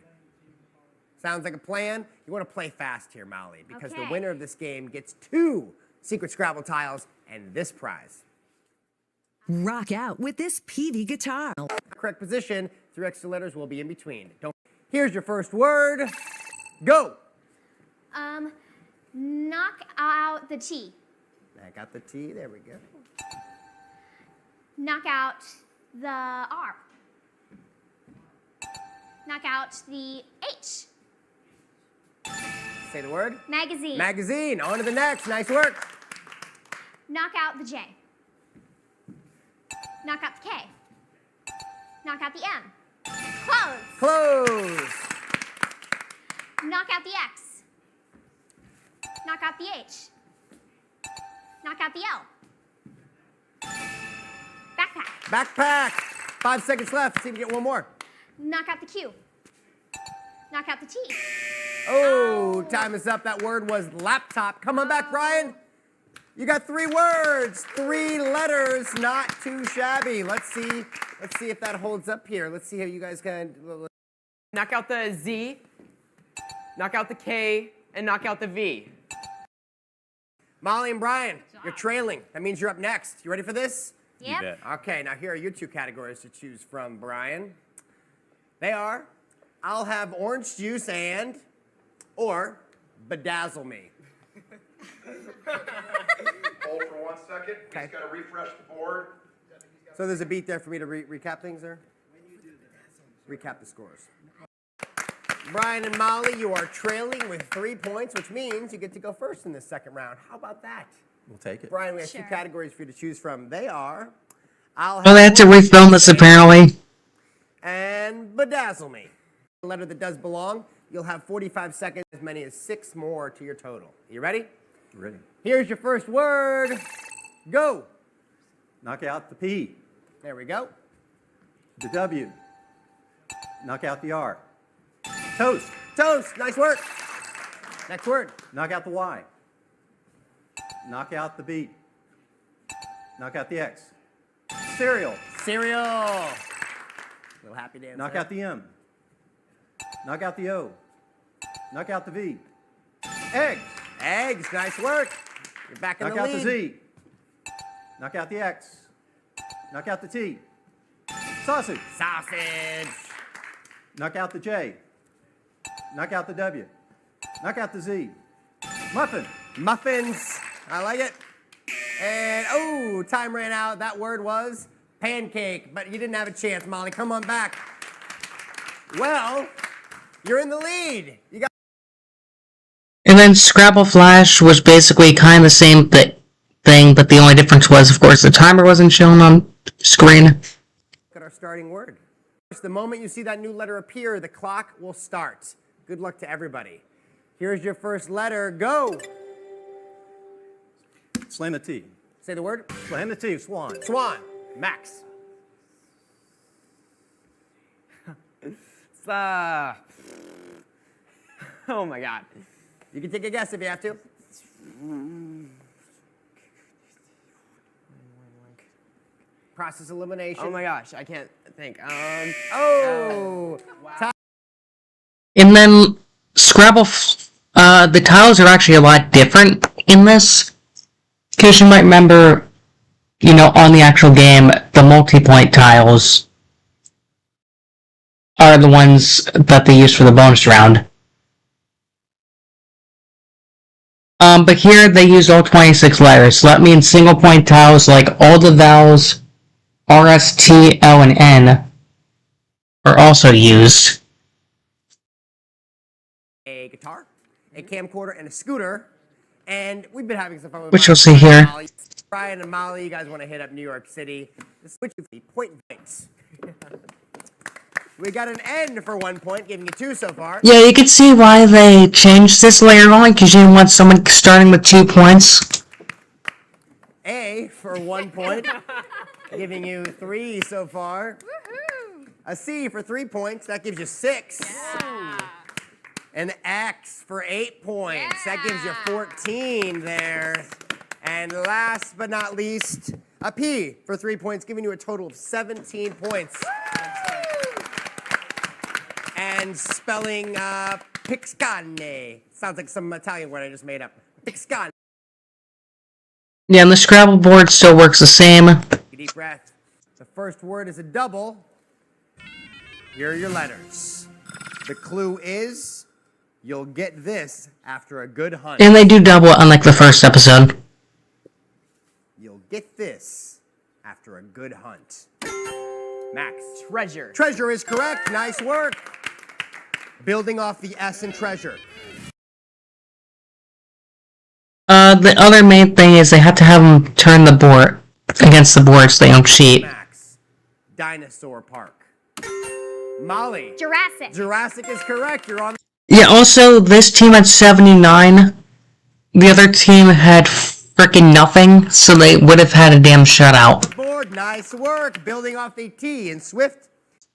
Sounds like a plan? You want to play fast here, Molly, because the winner of this game gets 2 secret Scrabble tiles and this prize. Rock out with this PV guitar. Correct position, 3 extra letters will be in between. Here's your first word. Go. Knock out the T. I got the T, there we go. Knock out the R. Knock out the H. Say the word. Magazine. Magazine, on to the next, nice work. Knock out the J. Knock out the K. Knock out the M. Close. Close. Knock out the X. Knock out the H. Knock out the L. Backpack. Backpack. 5 seconds left, see if we get one more. Knock out the Q. Knock out the T. Oh, time is up. That word was laptop. Come on back, Brian. You got 3 words, 3 letters, not too shabby. Let's see if that holds up here. Let's see how you guys can. Knock out the Z, knock out the K, and knock out the V. Molly and Brian, you're trailing. That means you're up next. You ready for this? Yep. You bet. Okay, now here are your 2 categories to choose from, Brian. They are, I'll have orange juice and, or bedazzle me. Hold for 1 second. Okay. Just got to refresh the board. So there's a beat there for me to recap things there? Recap the scores. Brian and Molly, you are trailing with 3 points, which means you get to go first in this second round. How about that? We'll take it. Brian, we have 2 categories for you to choose from. They are, I'll have Well, they had to refilm this apparently. and bedazzle me. The letter that does belong, you'll have 45 seconds, as many as 6 more to your total. You ready? Ready. Here's your first word. Go. Knock out the P. There we go. The W. Knock out the R. Toast. Toast. Nice work. Next word. Knock out the Y. Knock out the B. Knock out the X. Cereal. Cereal. Little happy dance. Knock there. out the M. Knock out the O. Knock out the V. Eggs. Eggs. Nice work. You're back in Knock the out lead. the Z. Knock out the X. Knock out the T. Sausage. Sausage. Knock out the J. Knock out the W. Knock out the Z. Muffin. Muffins. I like it. And, oh, time ran out. That word was pancake, but you didn't have a chance, Molly. Come on back. Well, you're in the lead. You got. And then Scrabble Flash was basically kind of the same thing, but the only difference was, of course, the timer wasn't shown on screen. Look at our starting word. The moment you see that new letter appear, the clock will start. Good luck to everybody. Here's your first letter. Go. Slam the T. Say the word. Slam the T. Swan. Swan. Max. It's, oh my God. You can take a guess if you have to. Process elimination. Oh my gosh, I can't think. Oh. And then Scrabble, the tiles are actually a lot different in this. Because you might remember, you know, on the actual game, the multi-point tiles are the ones that they use for the bonus round. But here they use all 26 letters, so that means single point tiles like all the vowels, R, S, T, L, and N are also used. A guitar, a camcorder, and a scooter. And we've been having some fun with Which Brian you'll see and here. Molly. Brian and Molly, you guys want to hit up New York City. This is the point banks. We got an N for 1 point, giving you 2 so far. Yeah, you can see why they changed this later on, because you didn't want someone starting with 2 points. A for 1 point, giving you 3 so far. A C for 3 points, that gives you 6. An X for 8 points, that gives you 14 there. And last but not least, a P for 3 points, giving you a total of 17 points. And spelling Pixcane. Sounds like some Italian word I just made up. Pixcane. Yeah, and the Scrabble board still works the same. Deep breath. The first word is a double. Here are your letters. The clue is you'll get this after a good hunt. And they do double, unlike the first episode. You'll get this after a good hunt. Max. Treasure. Treasure is correct. Nice work. Building off the S in treasure. The other main thing is they have to have them turn the board against the board so they don't cheat. Max. Dinosaur Park. Molly. Jurassic. Jurassic is correct. You're on. Yeah, also, this team had 79. The other team had freaking nothing, so they would have had a damn shutout. Board. Nice work. Building off the T in Swift.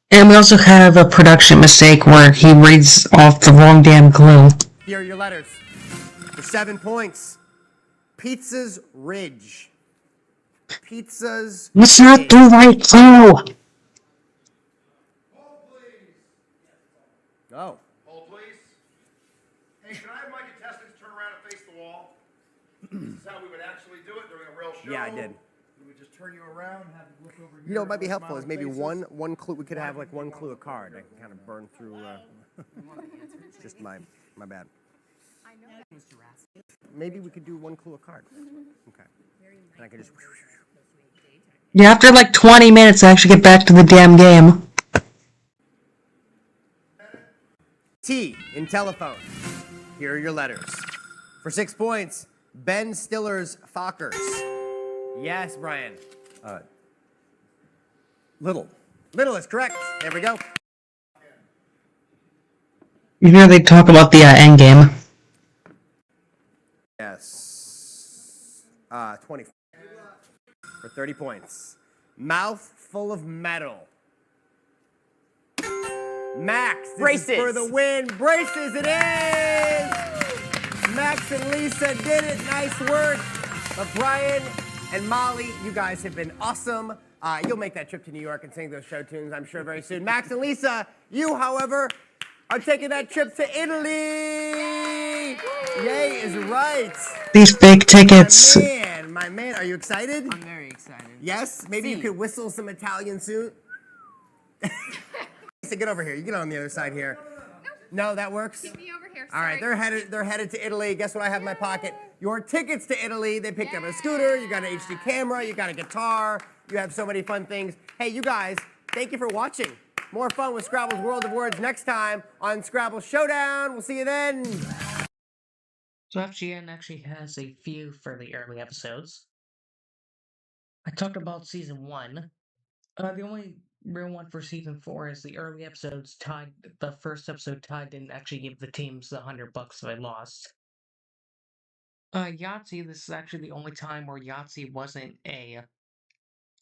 And we also have a production mistake where he reads off the wrong damn clue. Here are your letters. For 7 points. Pizza's Ridge. Pizza's Let's not Ridge. do right clue. Oh. Hold, please. Hey, can I have my contestants turn around and face the wall? This is how we would actually do it during a real show. Yeah, I did. We would just turn you around, have you look over here. You know, it might be helpful is smiling maybe faces. one clue. We could have like one clue a card. I can kind of burn through. Just my bad. Maybe we could do one clue a card. Okay. And I could just. Yeah, after like 20 minutes, I actually get back to the damn game. T in telephone. Here are your letters. For 6 points, Ben Stiller's Fockers. Yes, Brian. Little. Little is correct. There we go. You know they talk about the end game. Yes. 20. For 30 points. Mouth full of metal. Max, this Braces. is for the win. Braces it is! Max and Lisa did it. Nice work. But Brian and Molly, you guys have been awesome. You'll make that trip to New York and sing those show tunes, I'm sure, very soon. Max and Lisa, you, however, are taking that trip to Italy. Yay is right. These big tickets. My man, are you excited? I'm very excited. Yes? Maybe you Si. could whistle some Italian soon. Lisa, get over here. You get on the other side here. No, that works? Keep me over here. All right, they're headed to Italy. Guess what I have in my pocket? Your tickets to Italy. They picked up a scooter, you got an HD camera, you got a guitar, you have so many fun things. Hey, you guys, thank you for watching. More fun with Scrabble's World of Words next time on Scrabble Showdown. We'll see you then. So FGN actually has a few fairly early episodes. I talked about season 1. The only real one for season 4 is the early episodes tied. The first episode tied didn't actually give the teams the $100 they lost. Yahtzee, this is actually the only time where Yahtzee wasn't a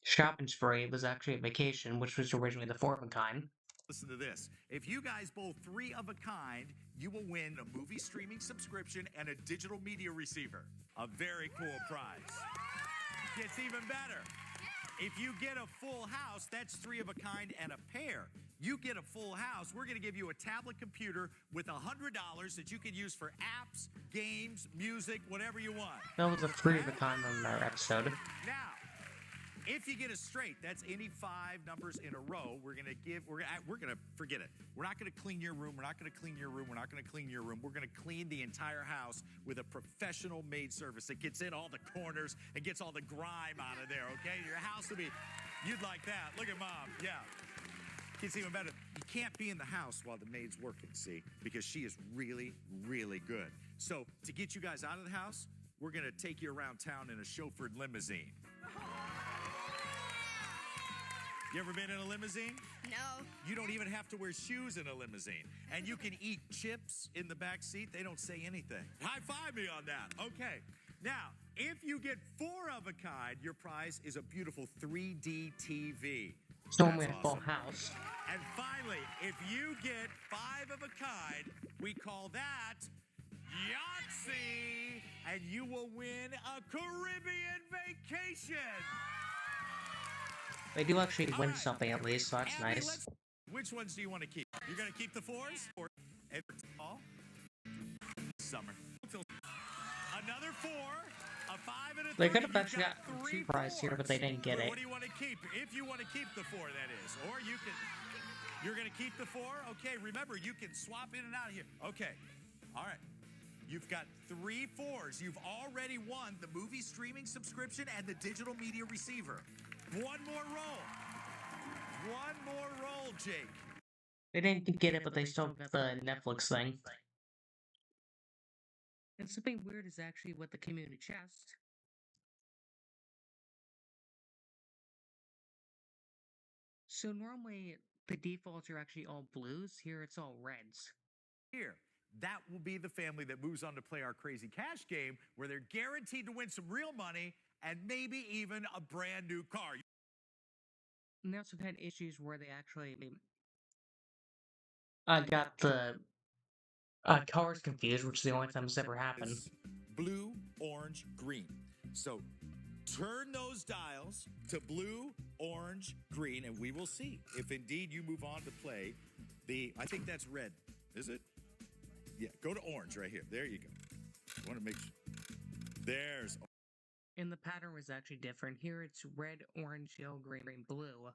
shopping spree. It was actually a vacation, which was originally the 4 of a kind. Listen to this. If you guys bowl 3 of a kind, you will win a movie streaming subscription and a digital media receiver. A very cool prize. Gets even better. If you get a full house, that's 3 of a kind and a pair. You get a full house, we're going to give you a tablet computer with $100 that you can use for apps, games, music, whatever you want. That was a 3 of a kind on our episode. Now, if you get a straight, that's any 5 numbers in a row. We're gonna forget it. We're not gonna clean your room. We're not gonna clean your room. We're not gonna clean your room. We're gonna clean the entire house with a professional maid service that gets in all the corners and gets all the grime out of there. Okay, your house will be. You'd like that. Look at Mom. Yeah. Gets even better. You can't be in the house while the maid's working, see? Because she is really, really good. So to get you guys out of the house, we're going to take you around town in a chauffeured limousine. You ever been in a limousine? No. You don't even have to wear shoes in a limousine. And you can eat chips in the back seat. They don't say anything. High five me on that. Okay. Now, if you get 4 of a kind, your prize is a beautiful 3D TV. So I'm in a full house. And finally, if you get 5 of a kind, we call that Yahtzee, and you will win a Caribbean vacation. They do actually win something at least, so that's nice. Which ones do you want to keep? You're going to keep the 4s? Or all? Summer. Another 4, a 5, and a 3. They could have actually got 2 prizes here, but they didn't get it. What do you want to keep? If you want to keep the 4, that is. Or you can... You're going to keep the 4? Okay, remember, you can swap in and out of here. Okay, all right. You've got 3 4s. You've already won the movie streaming subscription and the digital media receiver. One more roll. One more roll, Jake. They didn't get it, but they still got the Netflix thing. And something weird is actually with the community chest. So normally the defaults are actually all blues. Here it's all reds. Here, that will be the family that moves on to play our Crazy Cash game, where they're guaranteed to win some real money and maybe even a brand new car. And they also had issues where they actually got the colors confused, which is the only time it's ever happened. Blue, orange, green. So turn those dials to blue, orange, green, and we will see if indeed you move on to play the, I think that's red, is it? Yeah, go to orange right here. There you go. I want to make sure. There's. And the pattern was actually different. Here it's red, orange, yellow, green, blue.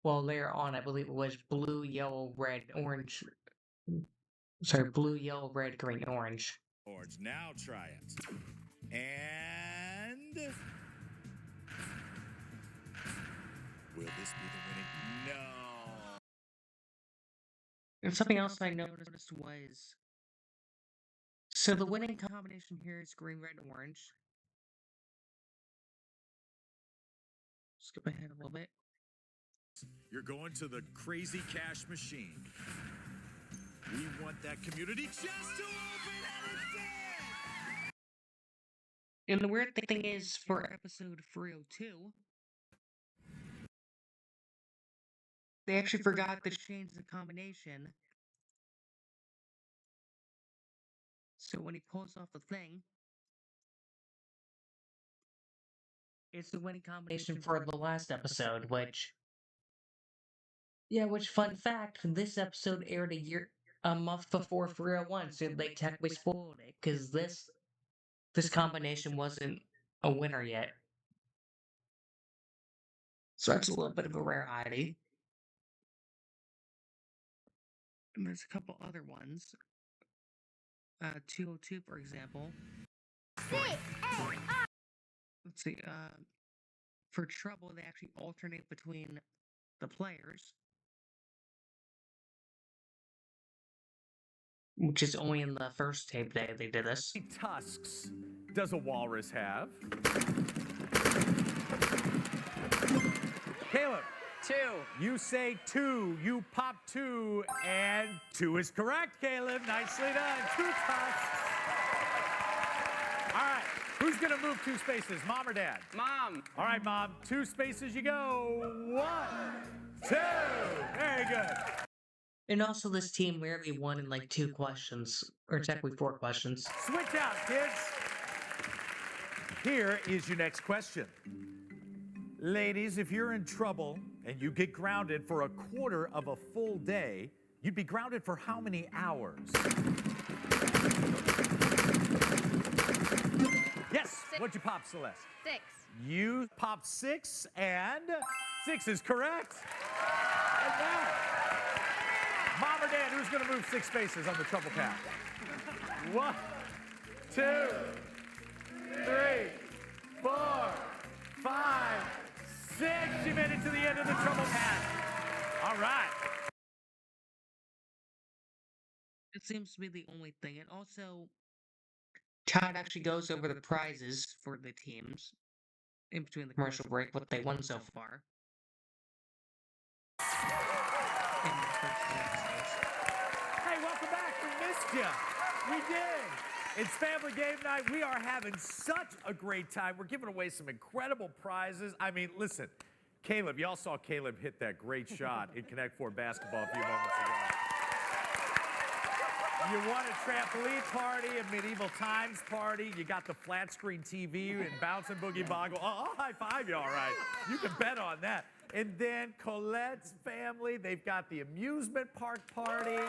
Well, later on, I believe it was blue, yellow, red, orange. Sorry, blue, yellow, red, green, orange. Orange. Now try it. And will this be the winning? No. And something else I noticed was, so the winning combination here is green, red, orange. Skip ahead a little bit. You're going to the Crazy Cash machine. We want that community chest to open, and it did! And the weird thing is, for episode 302, they actually forgot to change the combination. So when he pulls off the thing, it's the winning combination for the last episode, which... Yeah, which, fun fact, this episode aired a month before 301, so they technically spoiled it, because this combination wasn't a winner yet. So that's a little bit of a rarity. And there's a couple other ones. 202, for example. Let's see, for Trouble, they actually alternate between the players. Which is only in the first tape day they did this. How many tusks does a walrus have? Caleb. 2. You say 2. You pop 2, and 2 is correct, Caleb. Nicely done. 2 tusks. All right. Who's going to move 2 spaces, Mom or Dad? Mom. All right, Mom. 2 spaces you go. 1, 2. Very good. And also, this team rarely won in like 2 questions, or technically 4 questions. Switch out, kids. Here is your next question. Ladies, if you're in trouble and you get grounded for a quarter of a full day, you'd be grounded for how many hours? Yes. 6. What'd you pop, Celeste? 6. You popped 6, and 6 is correct. And now, Mom or Dad, who's going to move 6 spaces on the trouble path? 1, 2, 3, 4, 5, 6. You made it to the end of the trouble path. All All right. It seems to be the only thing. And also, Todd actually goes over the prizes for the teams in between the commercial break, what they won so far. Hey, welcome back. We missed you. We did. It's family game night. We are having such a great time. We're giving away some incredible prizes. I mean, listen, Caleb, y'all saw Caleb hit that great shot in Connect 4 basketball a few moments ago. You won a trampoline party, a medieval times party. You got the flat screen TV and bouncing boogie boggle. Oh, I'll high five you, all right. You can bet on that. And then Colette's family, they've got the amusement park party.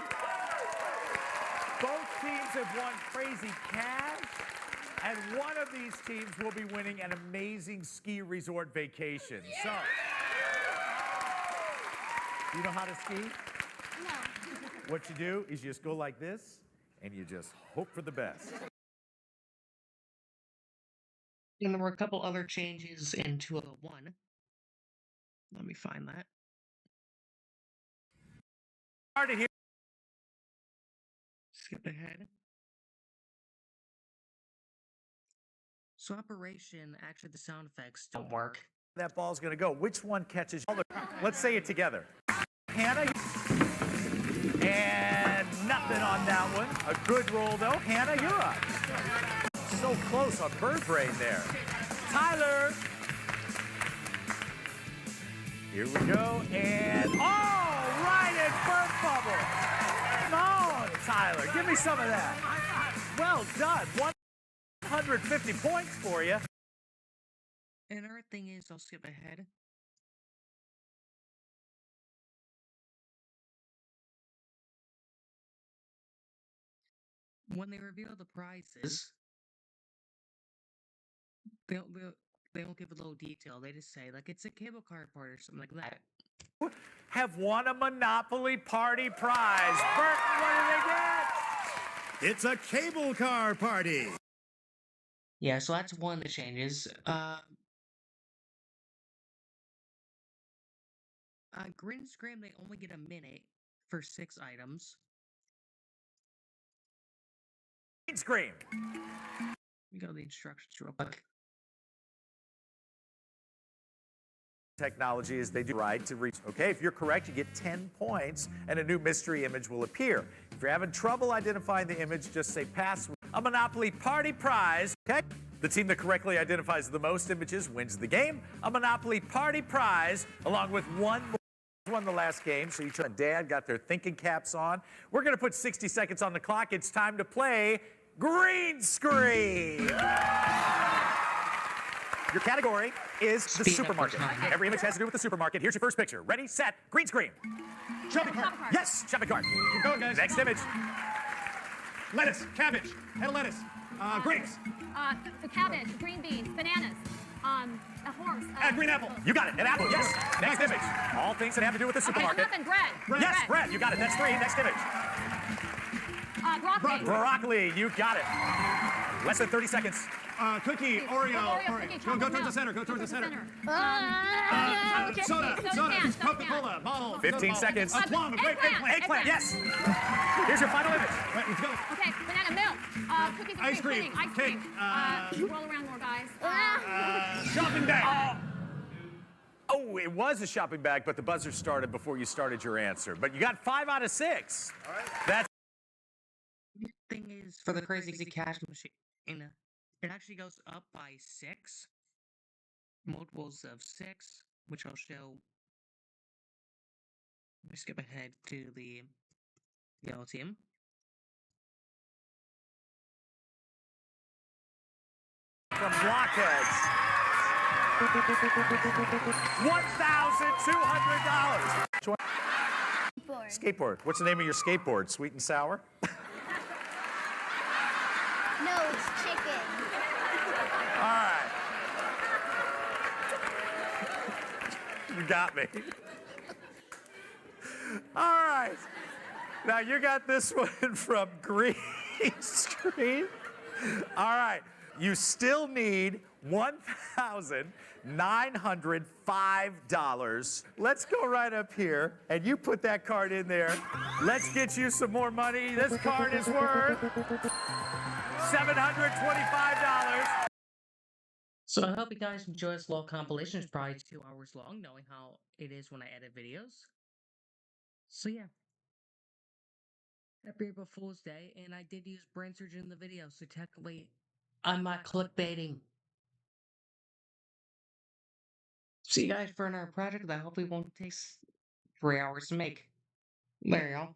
Both teams have won crazy cash. And one of these teams will be winning an amazing ski resort vacation. So, you know how to ski? No. What you do is you just go like this, and you just hope for the best. And there were a couple other changes in 201. Let me find that. Hard to hear. Skip ahead. So Operation, actually the sound effects don't work. That ball's gonna go. Which one catches? Let's say it together. Hannah. And nothing on that one. A good roll though. Hannah, you're up. So close on bird brain there. Tyler. Here we go. And right in bird bubble. Come on, Tyler. Give me some of that. Well done. 150 points for you. And another thing is, I'll skip ahead. When they reveal the prizes, they don't give a little detail. They just say, like, it's a cable car party or something like that. Have won a Monopoly Party prize. Burton, what did they get? It's a cable car party. Yeah, so that's one of the changes. Green Scream, they only get a minute for 6 items. Green Scream. We go to the instructions real quick. Technology is they do right to reach. Okay, if you're correct, you get 10 points and a new mystery image will appear. If you're having trouble identifying the image, just say pass. A Monopoly Party prize. Okay, the team that correctly identifies the most images wins the game. A Monopoly Party prize, along with one more. Won the last game, so each and Dad got their thinking caps on. We're going to put 60 seconds on the clock. It's time to play Green Screen. Your category is the supermarket. Every image has to do with the supermarket. Here's your first picture. Ready, set, green screen. Shopping cart. Yes, shopping cart. Keep going, guys. Next image. Lettuce, cabbage, head of lettuce, grapes. The cabbage, green beans, bananas, a horse. Green apple. You got it. An apple, yes. Next image. All things that have to do with the supermarket. Nothing, bread. Yes, bread. You got it. That's 3. Next image. Broccoli. Broccoli. You got it. Less than 30 seconds. Cookie, Oreo. Cookie, Go towards the center. Go towards the center. Soda, Coca-Cola, bottle. 15 seconds. A plum, a grape, Eggplant, yes. Here's your final image. Right, let's go. Okay, banana milk. Cookies and Ice cream, pudding, ice cake, cream. Roll around more, guys. Shopping bag. Oh, it was a shopping bag, but the buzzer started before you started your answer. But you got 5 out of 6. All right. That's. The thing is, for the crazy cash machine, it actually goes up by 6. Multiples of 6, which I'll show. Let me skip ahead to the yellow team. From Blockheads. $1,200. Skateboard. What's the name of your skateboard? Sweet and sour? No, it's chicken. All right. You got me. All right. Now you got this one from Green Screen. All right. You still need $1,905. Let's go right up here, and you put that card in there. Let's get you some more money. This card is worth $725. So I hope you guys enjoy this little compilation. It's probably 2 hours long, knowing how it is when I edit videos. So yeah. Happy April Fool's Day, and I did use Brainsurge in the video, so technically I'm not clickbaiting. See you guys for another project that hopefully won't take 3 hours to make. There you go.